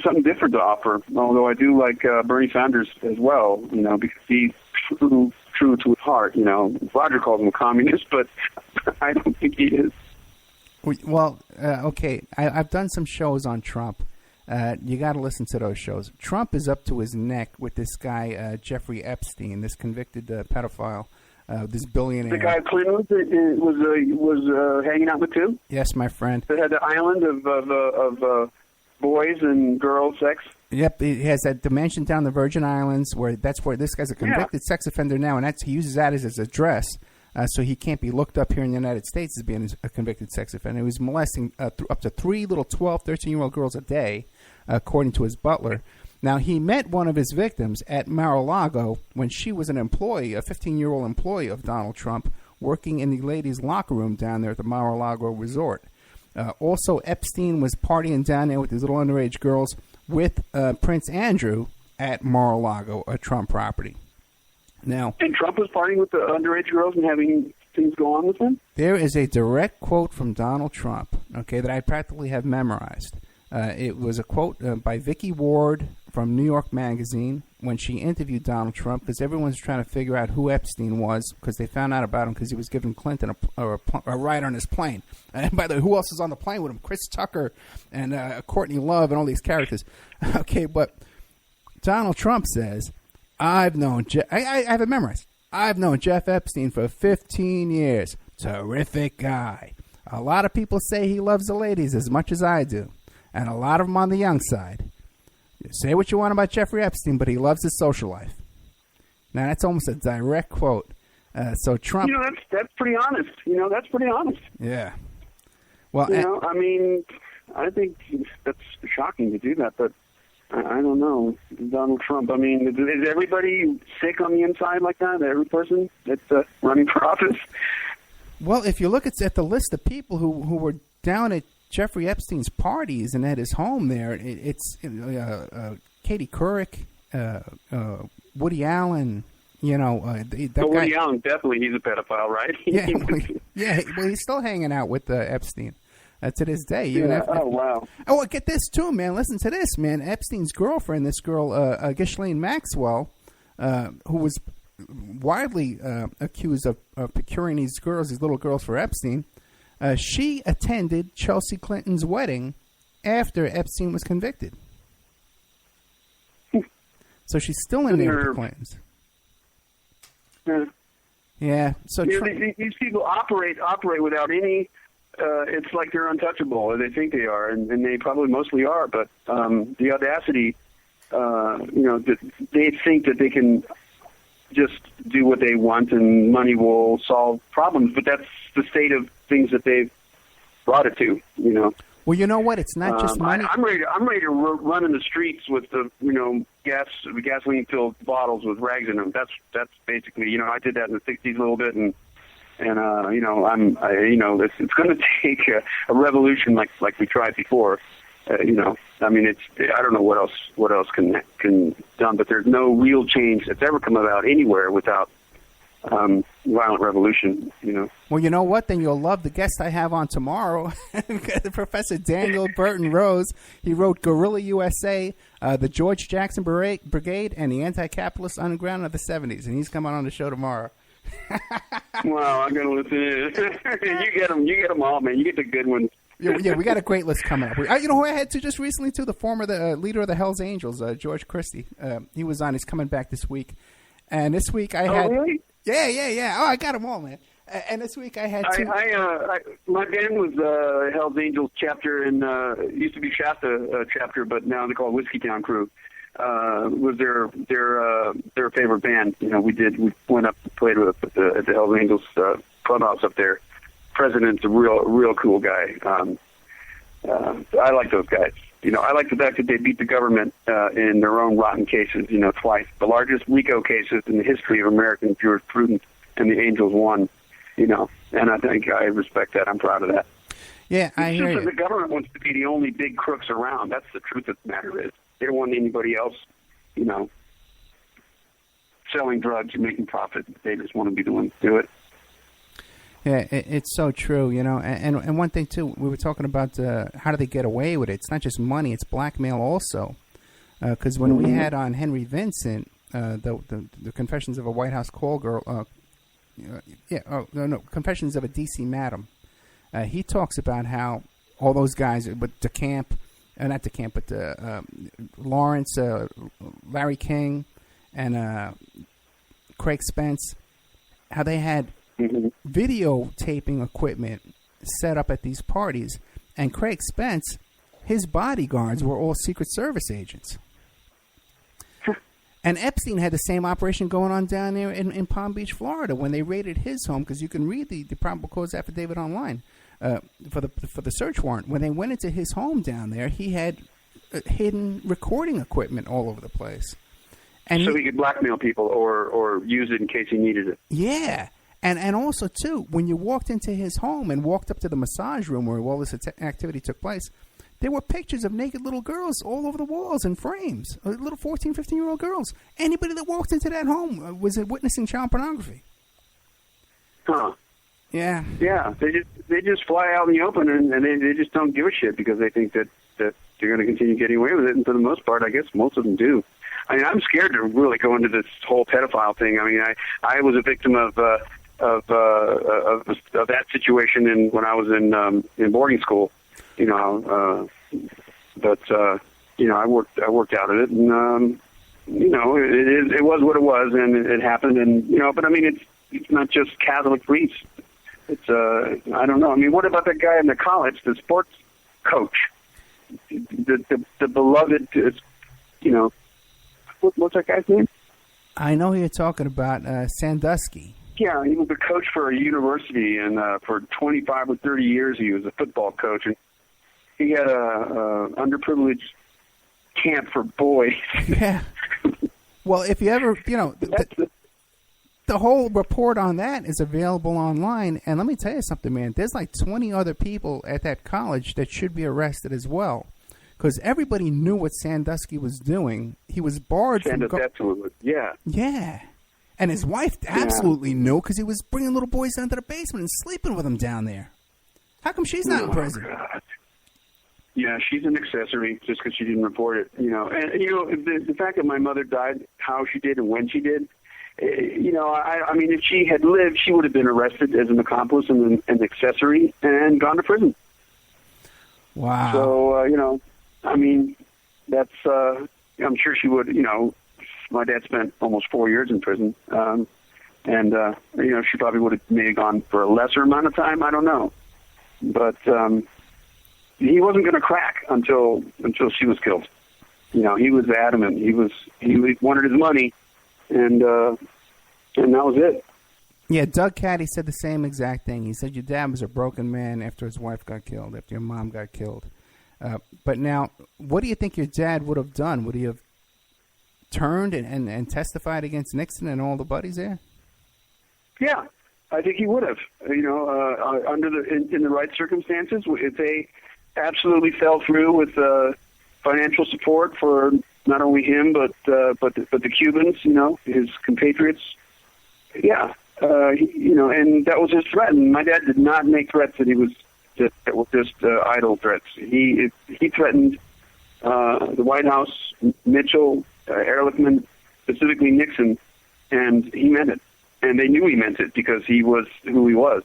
something different to offer. Although I do like Bernie Sanders as well, because he's true to his heart. Roger calls him a communist, but I don't think he is. Well, okay, I've done some shows on Trump. You got to listen to those shows. Trump is up to his neck with this guy, Jeffrey Epstein, this convicted pedophile, this billionaire. The guy Clinton was hanging out with too? Yes, my friend. That had the island of boys and girls sex? Yep, he has that dimension down the Virgin Islands where this guy's a convicted sex offender now, and he uses that as his address. So he can't be looked up here in the United States as being a convicted sex offender. He was molesting up to 3 little 12, 13-year-old girls a day, according to his butler. Now, he met one of his victims at Mar-a-Lago when she was an employee, a 15-year-old employee of Donald Trump, working in the ladies' locker room down there at the Mar-a-Lago resort. Also, Epstein was partying down there with these little underage girls with Prince Andrew at Mar-a-Lago, a Trump property. Now, and Trump was partying with the underage girls and having things go on with them? There is a direct quote from Donald Trump, that I practically have memorized. It was a quote by Vicki Ward from New York Magazine when she interviewed Donald Trump, because everyone's trying to figure out who Epstein was, because they found out about him because he was giving Clinton a ride on his plane. And by the way, who else is on the plane with him? Chris Tucker and Courtney Love and all these characters. Okay, but Donald Trump says, I have it memorized. I've known Jeff Epstein for 15 years. Terrific guy. A lot of people say he loves the ladies as much as I do, and a lot of them on the young side. You say what you want about Jeffrey Epstein, but he loves his social life. Now, that's almost a direct quote. So Trump... that's pretty honest. That's pretty honest. Yeah. Well, I think that's shocking to do that, but I don't know. Donald Trump, is everybody sick on the inside like that? Every person that's running for office? Well, if you look at the list of people who were down at Jeffrey Epstein's parties and at his home there, it's Katie Couric, Woody Allen. You know, that guy, Woody Allen, definitely, he's a pedophile, right? Well, he's still hanging out with Epstein to this day. Oh, wow. Oh, get this, too, man. Listen to this, man. Epstein's girlfriend, this girl, Ghislaine Maxwell, who was widely accused of procuring these little girls for Epstein, she attended Chelsea Clinton's wedding after Epstein was convicted. So she's still in there with the Clintons. Yeah. So these people operate without any. It's like they're untouchable, or they think they are, and they probably mostly are. But the audacity, they think that they can just do what they want, and money will solve problems. But that's the state of things that they've brought it to. Well, you know what? It's not just money. I'm ready to run in the streets with the gasoline-filled bottles with rags in them. That's basically, I did that in the '60s a little bit, and it's going to take a revolution like we tried before. I don't know what else can done, but there's no real change that's ever come about anywhere without violent revolution. Well, you know what? Then you'll love the guest I have on tomorrow, Professor Daniel Burton Rose. He wrote Guerrilla USA, the George Jackson Brigade, and the Anti-Capitalist Underground of the '70s, and he's coming on the show tomorrow. Well, I'm going to listen in. You get them all, man. You get the good ones. Yeah, we got a great list coming up. You know who I had to just recently too? The former leader of the Hells Angels, George Christie. He was on. He's coming back this week, and this week I had. Really? Yeah. Oh, I got them all, man. And this week I had two. My band was Hells Angels chapter, and it used to be Shasta chapter, but now they call it Whiskey Town Crew. Was their favorite band? We went up and played with at the Hells Angels clubhouse up there. President's a real cool guy. I like those guys. I like the fact that they beat the government in their own rotten cases. Twice, the largest RICO cases in the history of American jurisprudence, and the Angels won. And I think I respect that. I'm proud of that. Yeah, I hear you. The government wants to be the only big crooks around. That's the truth of the matter. Is they don't want anybody else, selling drugs and making profit. They just want to be the ones to do it. Yeah, it's so true, And one thing, too, we were talking about how do they get away with it. It's not just money, it's blackmail also. Because when we had on Henry Vincent, the Confessions of a White House Call Girl, Confessions of a D.C. Madam, he talks about how all those guys, but Lawrence, Larry King, and Craig Spence, how they had videotaping equipment set up at these parties, and Craig Spence, his bodyguards were all Secret Service agents. And Epstein had the same operation going on down there in Palm Beach, Florida, when they raided his home, because you can read the probable cause affidavit online for the search warrant. When they went into his home down there, he had hidden recording equipment all over the place. And so he could blackmail people or use it in case he needed it. Yeah. And also, too, when you walked into his home and walked up to the massage room where all this activity took place, there were pictures of naked little girls all over the walls in frames, little 14, 15-year-old girls. Anybody that walked into that home was witnessing child pornography. Huh. Yeah. Yeah, they just fly out in the open, and they just don't give a shit because they think that they're going to continue getting away with it, and for the most part, I guess most of them do. I mean, I'm scared to really go into this whole pedophile thing. I mean, I was a victim of that situation when I was in boarding school, but I worked out of it, and it was what it was, and it happened, and but I mean, it's not just Catholic priests. It's I don't know. I mean, what about that guy in the college, the sports coach, the beloved, what's that guy's name? I know who you're talking about, Sandusky. Yeah, he was a coach for a university, and for 25 or 30 years he was a football coach, and he had a underprivileged camp for boys. Yeah. Well, if you ever, the the whole report on that is available online. And let me tell you something, man. There's like 20 other people at that college that should be arrested as well. Because everybody knew what Sandusky was doing. He was barred from... Absolutely, yeah. Yeah. And his wife absolutely knew because he was bringing little boys down to the basement and sleeping with them down there. How come she's not in prison? God. Yeah, she's an accessory just because she didn't report it. And the fact that my mother died, how she did and when she did, I mean, if she had lived, she would have been arrested as an accomplice and an accessory and gone to prison. Wow. So, I mean, that's, I'm sure she would, my dad spent almost 4 years in prison. She probably would have maybe gone for a lesser amount of time. I don't know. But he wasn't going to crack until she was killed. He was adamant. He wanted his money, and that was it. Yeah, Doug Caddy said the same exact thing. He said your dad was a broken man after his wife got killed, after your mom got killed. But now, what do you think your dad would have done? Would he have turned and testified against Nixon and all the buddies there? Yeah, I think he would have. In the right circumstances, if they absolutely fell through with financial support for not only him but the Cubans, his compatriots. Yeah, and that was his threat. And my dad did not make threats that were just idle threats. He threatened the White House, Mitchell, Ehrlichman, specifically Nixon, and he meant it. And they knew he meant it because he was who he was.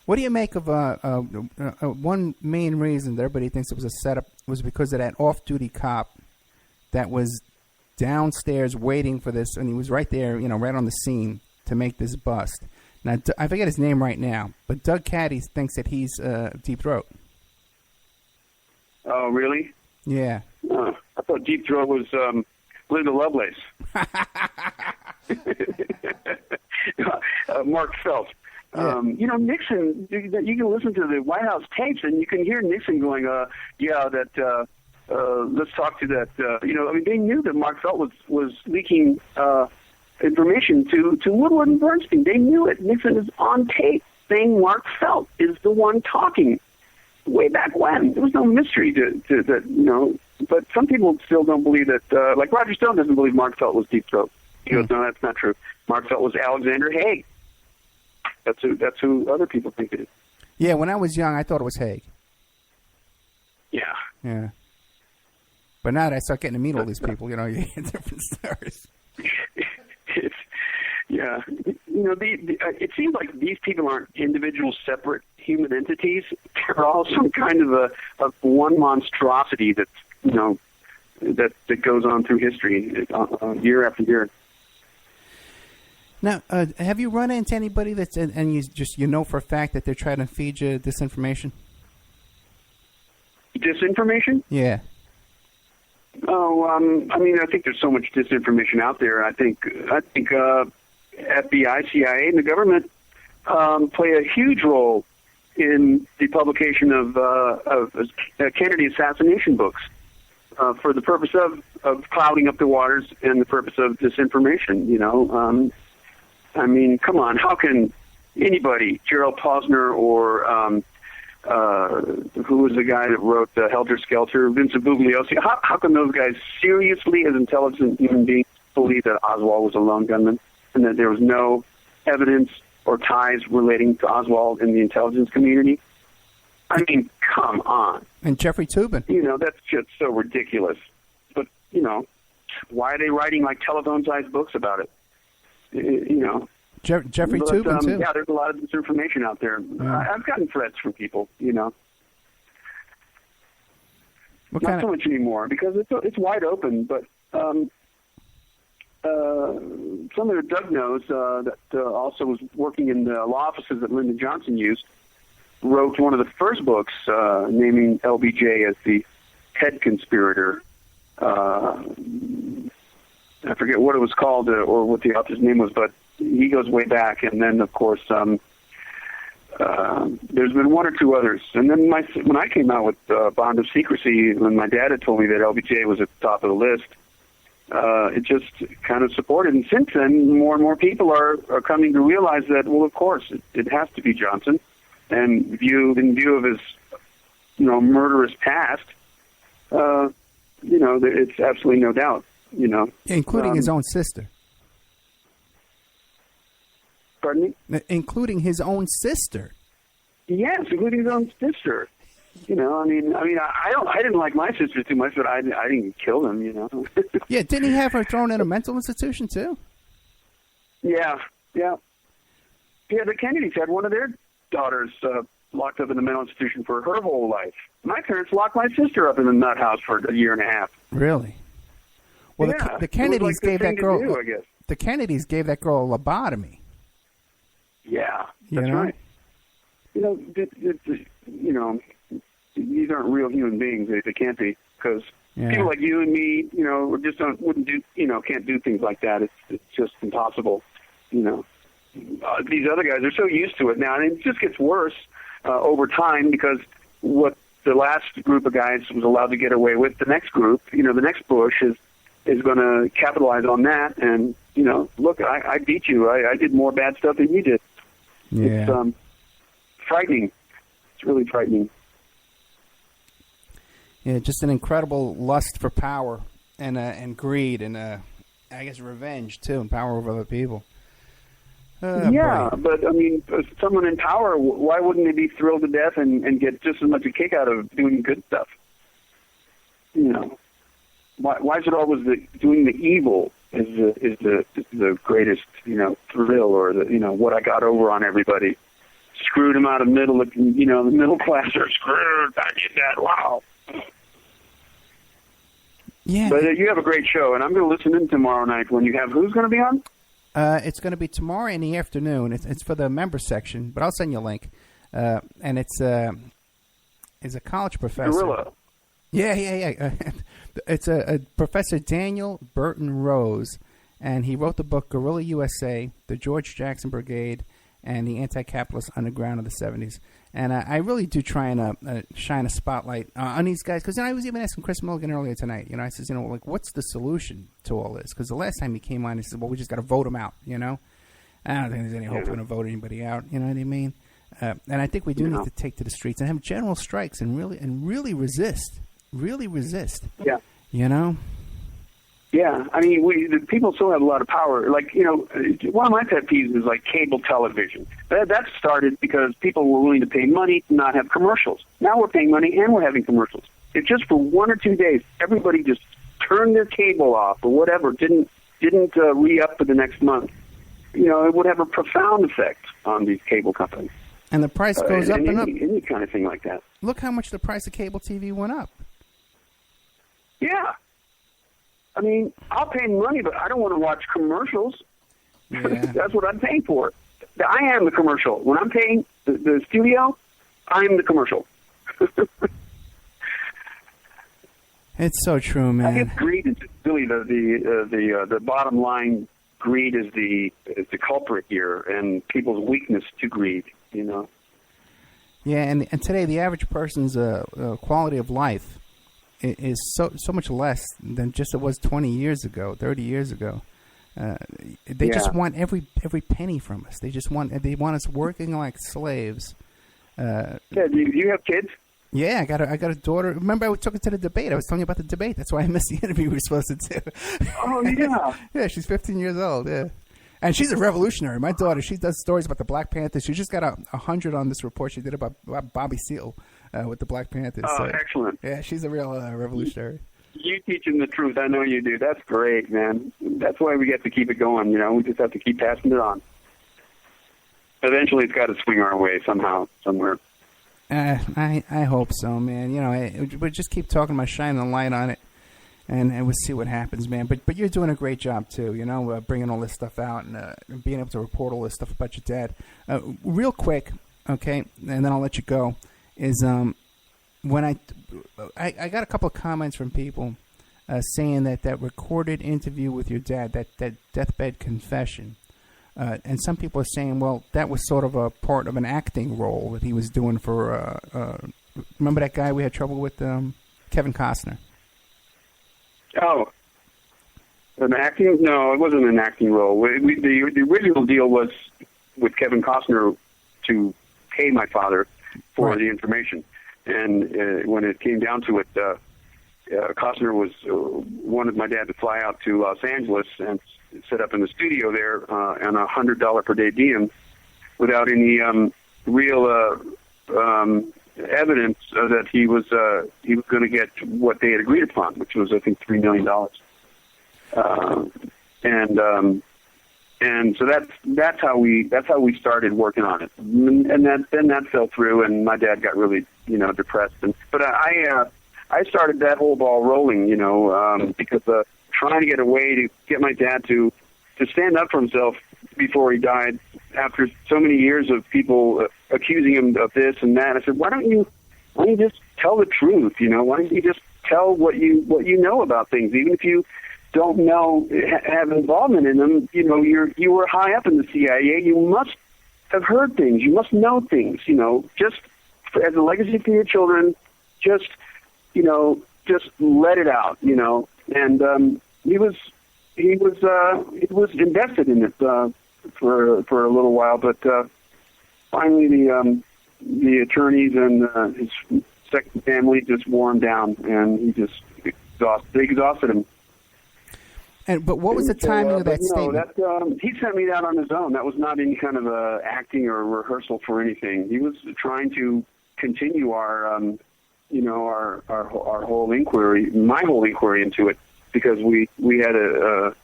What do you make of one main reason that everybody thinks it was a setup was because of that off-duty cop that was downstairs waiting for this, and he was right there, right on the scene to make this bust. Now, I forget his name right now, but Doug Caddy thinks that he's Deep Throat. Oh, really? Yeah. I thought Deep Throat was Linda Lovelace. Mark Felt. Yeah. Nixon, you can listen to the White House tapes and you can hear Nixon going, let's talk to that. They knew that Mark Felt was leaking information to Woodward and Bernstein. They knew it. Nixon is on tape saying Mark Felt is the one talking way back when. There was no mystery to that, but some people still don't believe that, like Roger Stone doesn't believe Mark Felt was Deep Throat. He goes, no, that's not true. Mark Felt was Alexander Haig. That's who other people think it is. Yeah, when I was young, I thought it was Haig. Yeah. Yeah. But now that I start getting to meet all these people, you get different stories. Yeah. It seems like these people aren't individual, separate human entities. They're all some kind of a one monstrosity that's, that goes on through history year after year. Now, have you run into anybody that's and you know for a fact that they're trying to feed you disinformation? Disinformation? Yeah. Oh, I think there's so much disinformation out there. I think FBI, CIA, and the government play a huge role in the publication of Kennedy assassination books for the purpose of clouding up the waters and the purpose of disinformation. Come on, how can anybody, Gerald Posner or who was the guy that wrote Helter Skelter, Vincent Bugliosi, how can those guys seriously, as intelligent human beings, believe that Oswald was a lone gunman and that there was no evidence or ties relating to Oswald in the intelligence community? I mean, come on. And Jeffrey Toobin. That's just so ridiculous. But, why are they writing like telephone-sized books about it? Jeffrey Toobin, too. Yeah, there's a lot of disinformation out there. Yeah. I've gotten threats from people, Not so much anymore because it's wide open, but someone that Doug knows that also was working in the law offices that Lyndon Johnson used wrote one of the first books naming LBJ as the head conspirator. I forget what it was called or what the author's name was, but he goes way back. And then, of course, there's been one or two others. And then when I came out with Bond of Secrecy, when my dad had told me that LBJ was at the top of the list, it just kind of supported. And since then, more and more people are coming to realize that, well, of course, it has to be Johnson. And in view of his, murderous past, it's absolutely no doubt, Including his own sister. Pardon me? Including his own sister. Yes, including his own sister. I didn't like my sister too much, but I didn't kill them, Yeah, didn't he have her thrown in a mental institution too? Yeah. The Kennedys had one of their daughters locked up in the mental institution for her whole life. My parents locked my sister up in the nut house for a year and a half. Really? Well, yeah, the Kennedys gave that girl. I guess. The Kennedys gave that girl a lobotomy. Yeah, that's right. These aren't real human beings. They can't be, because people like you and me, just wouldn't do, can't do things like that. It's just impossible. These other guys are so used to it now, and it just gets worse over time, because what the last group of guys was allowed to get away with, the next group, the next Bush is going to capitalize on that. And look, I beat you. I did more bad stuff than you did. Yeah. It's frightening. It's really frightening. Yeah, just an incredible lust for power and greed and I guess revenge too, and power over other people. Yeah, boy. But someone in power, why wouldn't they be thrilled to death and get just as much a kick out of doing good stuff? Why is it always doing the evil is the greatest thrill, or what I got over on everybody? Screwed them out of the middle class are screwed. I did that. Wow. Yeah. But you have a great show, and I'm going to listen in tomorrow night when you have. Who's going to be on? It's going to be tomorrow in the afternoon. It's for the member section, but I'll send you a link. And it's a college professor. Gorilla. Yeah. It's a Professor Daniel Burton Rose, and he wrote the book Guerrilla USA, the George Jackson Brigade, and the Anti-Capitalist Underground of the 70s. And I really do try and shine a spotlight on these guys, because I was even asking Chris Milligan earlier tonight. I says, what's the solution to all this? Because the last time he came on, he said, well, we just got to vote them out. I don't think there's any hope we're going to vote anybody out. You know what I mean? And I think we do need to take to the streets and have general strikes and really resist. Really resist. Yeah. Yeah, the people still have a lot of power. Like, one of my pet peeves is like cable television. That started because people were willing to pay money to not have commercials. Now we're paying money and we're having commercials. If just for 1 or 2 days everybody just turned their cable off or whatever, didn't re-up for the next month, it would have a profound effect on these cable companies. And the price goes up and up. Any kind of thing like that. Look how much the price of cable TV went up. Yeah. I'll pay money, but I don't want to watch commercials. Yeah. That's what I'm paying for. I am the commercial. When I'm paying the studio, I'm the commercial. It's so true, man. I guess greed is really the bottom line. Greed is the culprit here, and people's weakness to greed. Yeah, and today the average person's quality of life is so much less than just it was 20 years ago, 30 years ago. They just want every penny from us. They want us working like slaves. Do you have kids? Yeah, I got a daughter. Remember, I took her to the debate. I was telling you about the debate. That's why I missed the interview we were supposed to do. Oh, yeah. Yeah, she's 15 years old, yeah. And she's a revolutionary. My daughter, she does stories about the Black Panthers. She just got 100 on this report she did about Bobby Seale with the Black Panthers. Oh, excellent. Yeah, she's a real revolutionary. You teach them the truth. I know you do. That's great, man. That's why we get to keep it going. We just have to keep passing it on. Eventually, it's got to swing our way somehow, somewhere. I hope so, man. But just keep talking about shining a light on it, and we'll see what happens, man. But you're doing a great job too, bringing all this stuff out and being able to report all this stuff about your dad. Real quick, okay, and then I'll let you go. Is when I got a couple of comments from people saying that recorded interview with your dad, that deathbed confession. And some people are saying, well, that was sort of a part of an acting role that he was doing for, remember that guy we had trouble with, Kevin Costner? Oh. An acting? No, it wasn't an acting role. The original deal was with Kevin Costner to pay my father for the information. And when it came down to it, Costner wanted my dad to fly out to Los Angeles and set up in the studio there on $100 per day diem without any real evidence that he was going to get what they had agreed upon, which was, I think, $3 million. And so that's how we started working on it, and then that fell through, and my dad got really depressed. But I started that whole ball rolling, because trying to get a way to get my dad to stand up for himself before he died, after so many years of people accusing him of this and that. I said, why don't you just tell the truth? Why don't you just tell what you know about things, even if you don't have involvement in them. You were high up in the CIA. You must have heard things. You must know things. Just as a legacy for your children. Just let it out. And he was invested in it for a little while, but finally the attorneys and his second family just wore him down, and he just exhausted him. But what was the timing of that statement? He sent me that on his own. That was not any kind of acting or rehearsal for anything. He was trying to continue our whole inquiry, my whole inquiry into it, because we had a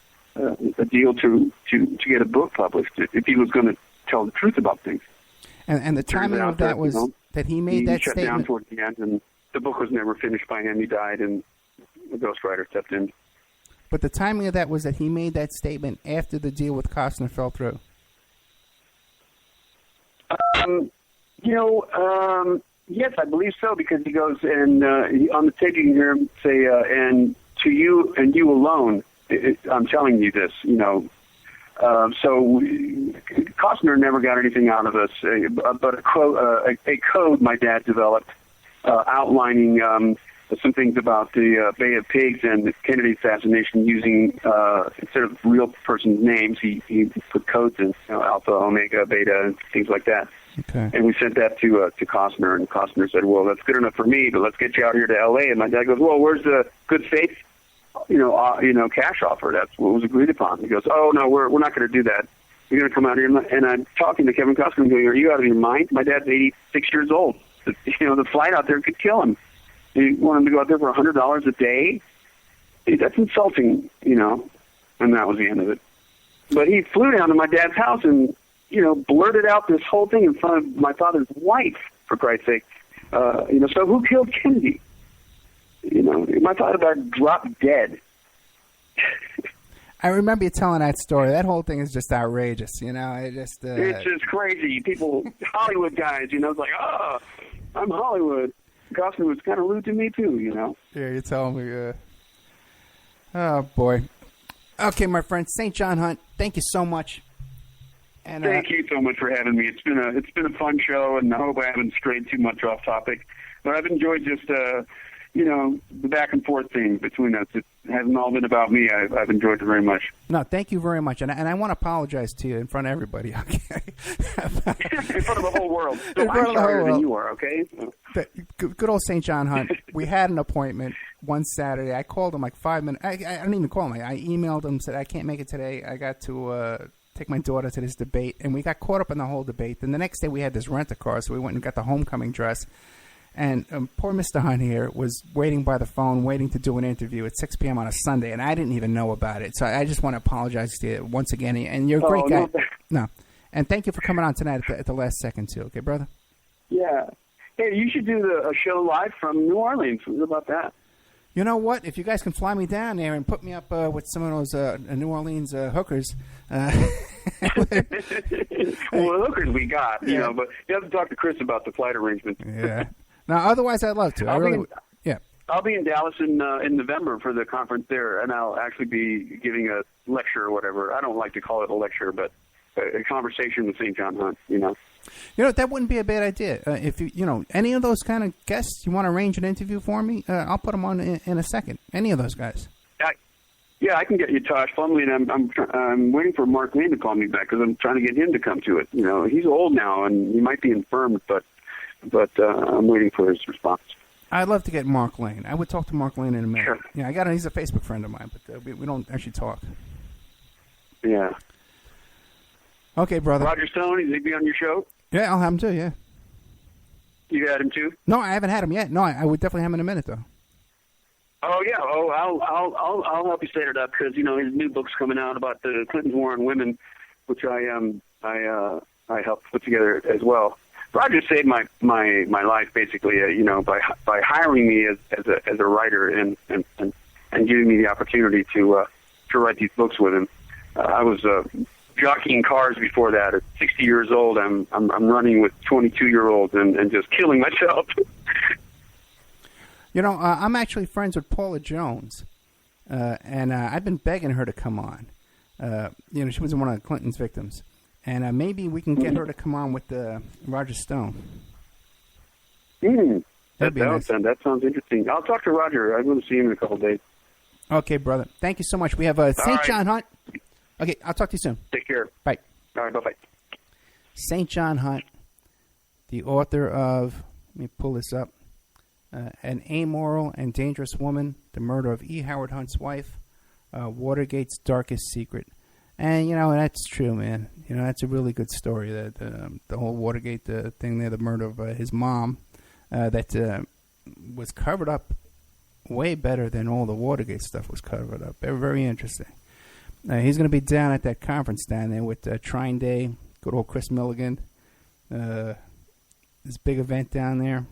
deal to get a book published if he was going to tell the truth about things. And the timing of that was that he made that shut statement. Down towards the end, and the book was never finished by him. He died, and the ghostwriter stepped in. But the timing of that was that he made that statement after the deal with Costner fell through. Yes, I believe so, because he goes, and on the tape you can hear him say, and to you and you alone, I'm telling you this, So Costner never got anything out of us, but a code my dad developed outlining some things about the Bay of Pigs and the Kennedy assassination using, instead of real person's names, he put codes in, Alpha, Omega, Beta, and things like that. Okay. And we sent that to Costner, and Costner said, well, that's good enough for me, but let's get you out here to L.A. And my dad goes, well, where's the good faith, cash offer? That's what was agreed upon. He goes, oh, no, we're not going to do that. You're going to come out here. And I'm talking to Kevin Costner and going, are you out of your mind? My dad's 86 years old. The flight out there could kill him. You want him to go out there for $100 a day? That's insulting, and that was the end of it. But he flew down to my dad's house and, blurted out this whole thing in front of my father's wife, for Christ's sake. So who killed Kennedy? My father about dropped dead. I remember you telling that story. That whole thing is just outrageous, It's just crazy. People, Hollywood guys, it's like, oh, I'm Hollywood. Costner was kind of rude to me, too, Yeah, you're telling me. Oh, boy. Okay, my friend, St. John Hunt, thank you so much. And thank you so much for having me. It's been a fun show, and I hope I haven't strayed too much off topic. But I've enjoyed just, the back and forth thing between us. It hasn't all been about me. I've enjoyed it very much. No, thank you very much. And I want to apologize to you in front of everybody, okay? In front of the whole world. So in front I'm of the whole sorrier world. than you are, okay? Good old St. John Hunt. We had an appointment one Saturday. I called him like 5 minutes. I didn't even call him. I emailed him, said, I can't make it today. I got to take my daughter to this debate. And we got caught up in the whole debate. Then the next day we had this rent-a-car, so we went and got the homecoming dress. And poor Mr. Hunt here was waiting by the phone, waiting to do an interview at 6 p.m. on a Sunday, and I didn't even know about it. So I just want to apologize to you once again. And you're a great guy. No. And thank you for coming on tonight at the last second, too. Okay, brother? Yeah. Hey, you should do a show live from New Orleans. What about that? You know what? If you guys can fly me down there and put me up with some of those New Orleans hookers. Well, hookers we got, but you have to talk to Chris about the flight arrangements. Yeah. Now, otherwise, I'd love to. I'll be in Dallas in November for the conference there, and I'll actually be giving a lecture or whatever. I don't like to call it a lecture, but a conversation with St. John Hunt, that wouldn't be a bad idea. If any of those kind of guests, you want to arrange an interview for me, I'll put them on in a second. Any of those guys. Yeah, I can get you Tosh Plumley, and I'm waiting for Mark Lane to call me back because I'm trying to get him to come to it. You know, he's old now and he might be infirm, but I'm waiting for his response. I'd love to get Mark Lane. I would talk to Mark Lane in a minute. Sure. Yeah, I got him. He's a Facebook friend of mine, but we don't actually talk. Yeah. Okay, brother. Roger Stone, is he be on your show? Yeah, I'll have him too. Yeah. You got him too? No, I haven't had him yet. No, I would definitely have him in a minute though. Oh yeah. Oh, I'll help you set it up because you know his new book's coming out about the Clinton's war on women, which I helped put together as well. Roger saved my life basically, you know, by hiring me as a writer and giving me the opportunity to write these books with him. I was jockeying cars before that. At 60 years old, I'm running with 22-year-olds and just killing myself. You know, I'm actually friends with Paula Jones, and I've been begging her to come on. You know, she was one of Clinton's victims, and maybe we can get her to come on with Roger Stone. That'd be nice. That sounds interesting. I'll talk to Roger. I'm going to see him in a couple of days. Okay, brother. Thank you so much. We have St. John Hunt. Okay, I'll talk to you soon. Take care. Bye. All right, bye-bye. St. John Hunt, the author of, let me pull this up, An Amoral and Dangerous Woman, The Murder of E. Howard Hunt's Wife, Watergate's Darkest Secret. And, you know, that's true, man. You know, that's a really good story, the whole Watergate thing there, the murder of his mom, that was covered up way better than all the Watergate stuff was covered up. Very, very interesting. He's going to be down at that conference down there with Trine Day, good old Chris Milligan. This big event down there.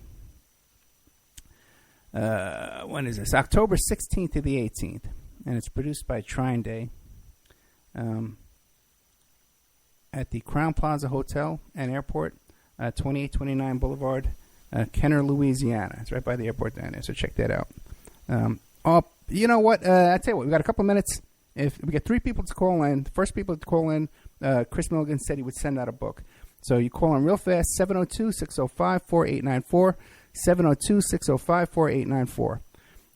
When is this? October 16th to the 18th. And it's produced by Trine Day at the Crown Plaza Hotel and Airport, 2829 Boulevard, Kenner, Louisiana. It's right by the airport down there, so check that out. You know what? I tell you what, we got a couple minutes. If we get 3 people to call in, the first people to call in, Chris Milligan said he would send out a book. So you call in real fast, 702-605-4894, 702-605-4894.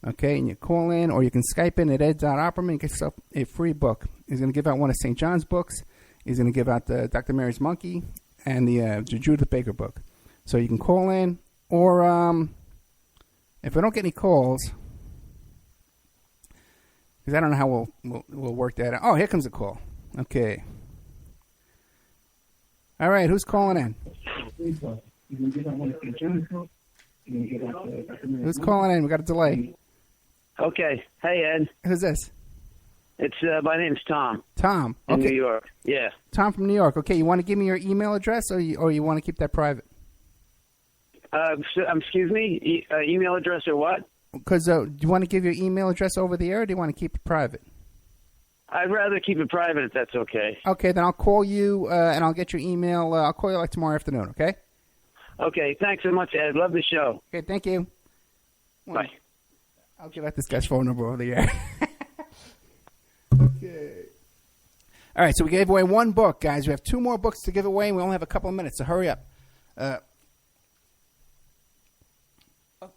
Okay, and you call in, or you can Skype in at ed.opperman and get yourself a free book. He's going to give out one of St. John's books. He's going to give out the Dr. Mary's Monkey and the Judith Baker book. So you can call in, or if I don't get any calls, because I don't know how we'll work that out. Oh, here comes a call. Okay. All right, who's calling in? Who's calling in? We got a delay. Okay. Hey, Ed. Who's this? It's my name's Tom. Tom. In Okay. New York. Yeah. Tom from New York. Okay, you want to give me your email address, or you want to keep that private? Excuse me? Email address or what? Because do you want to give your email address over the air, or do you want to keep it private? I'd rather keep it private if that's okay. Okay, then I'll call you, and I'll get your email. I'll call you like tomorrow afternoon, okay? Okay, thanks so much, Ed. Love the show. Okay, thank you. Bye. I'll give out this guy's phone number over the air. Okay. All right, so we gave away one book, guys. We have 2 more books to give away, and we only have a couple of minutes, so hurry up.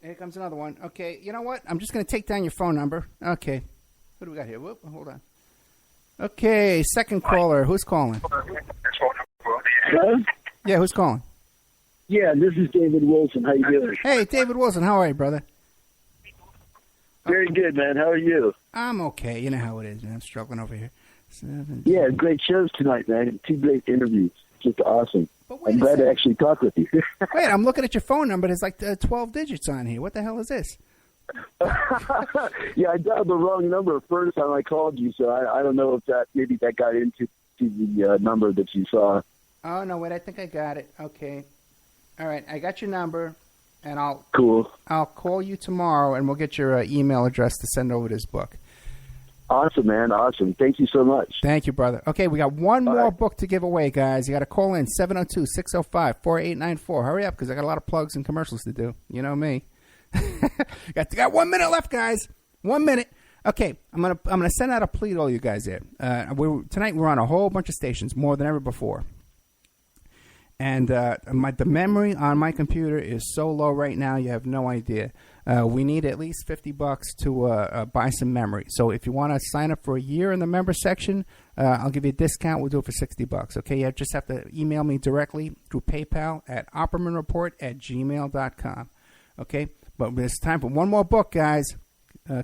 Here comes another one. Okay, you know what? I'm just going to take down your phone number. Okay. What do we got here? Whoop, hold on. Okay, second caller. Who's calling? Hello? Yeah, who's calling? Yeah, this is David Wilson. How you doing? Hey, David Wilson. How are you, brother? Very good, man. How are you? I'm okay. You know how it is, man. I'm struggling over here. Yeah, great shows tonight, man. 2 great interviews. Just awesome. I'm glad to actually talk with you. Wait, I'm looking at your phone number. There's like 12 digits on here. What the hell is this? Yeah, I dialed the wrong number first time I called you, so I don't know if maybe that got into the number that you saw. Oh, no, wait. I think I got it. Okay. All right. I got your number, and I'll call you tomorrow, and we'll get your email address to send over this book. Awesome, man. Awesome. Thank you so much. Thank you, brother. Okay, we got one more book to give away, guys. You got to call in 702-605-4894. Hurry up, because I got a lot of plugs and commercials to do. You know me. got 1 minute left, guys. 1 minute. Okay, I'm gonna send out a plea to all you guys there. Tonight we're on a whole bunch of stations, more than ever before. And the memory on my computer is so low right now, you have no idea. We need at least $50 to buy some memory. So if you want to sign up for a year in the member section, I'll give you a discount. We'll do it for $60. Okay, you just have to email me directly through PayPal at oppermanreport@gmail.com. Okay, but it's time for one more book, guys.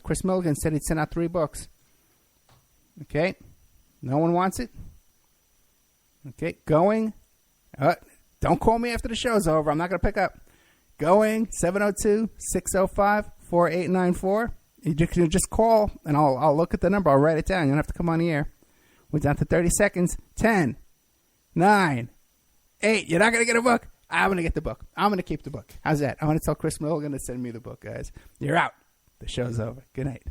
Chris Milligan said he'd send out 3 books. Okay, no one wants it. Okay, going. Don't call me after the show's over. I'm not going to pick up. Going 702-605-4894. You can just call, and I'll look at the number. I'll write it down. You don't have to come on the air. We're down to 30 seconds. 10, 9, 8. You're not going to get a book. I'm going to get the book. I'm going to keep the book. How's that? I want to tell Chris Milligan to send me the book, guys. You're out. The show's over. Good night.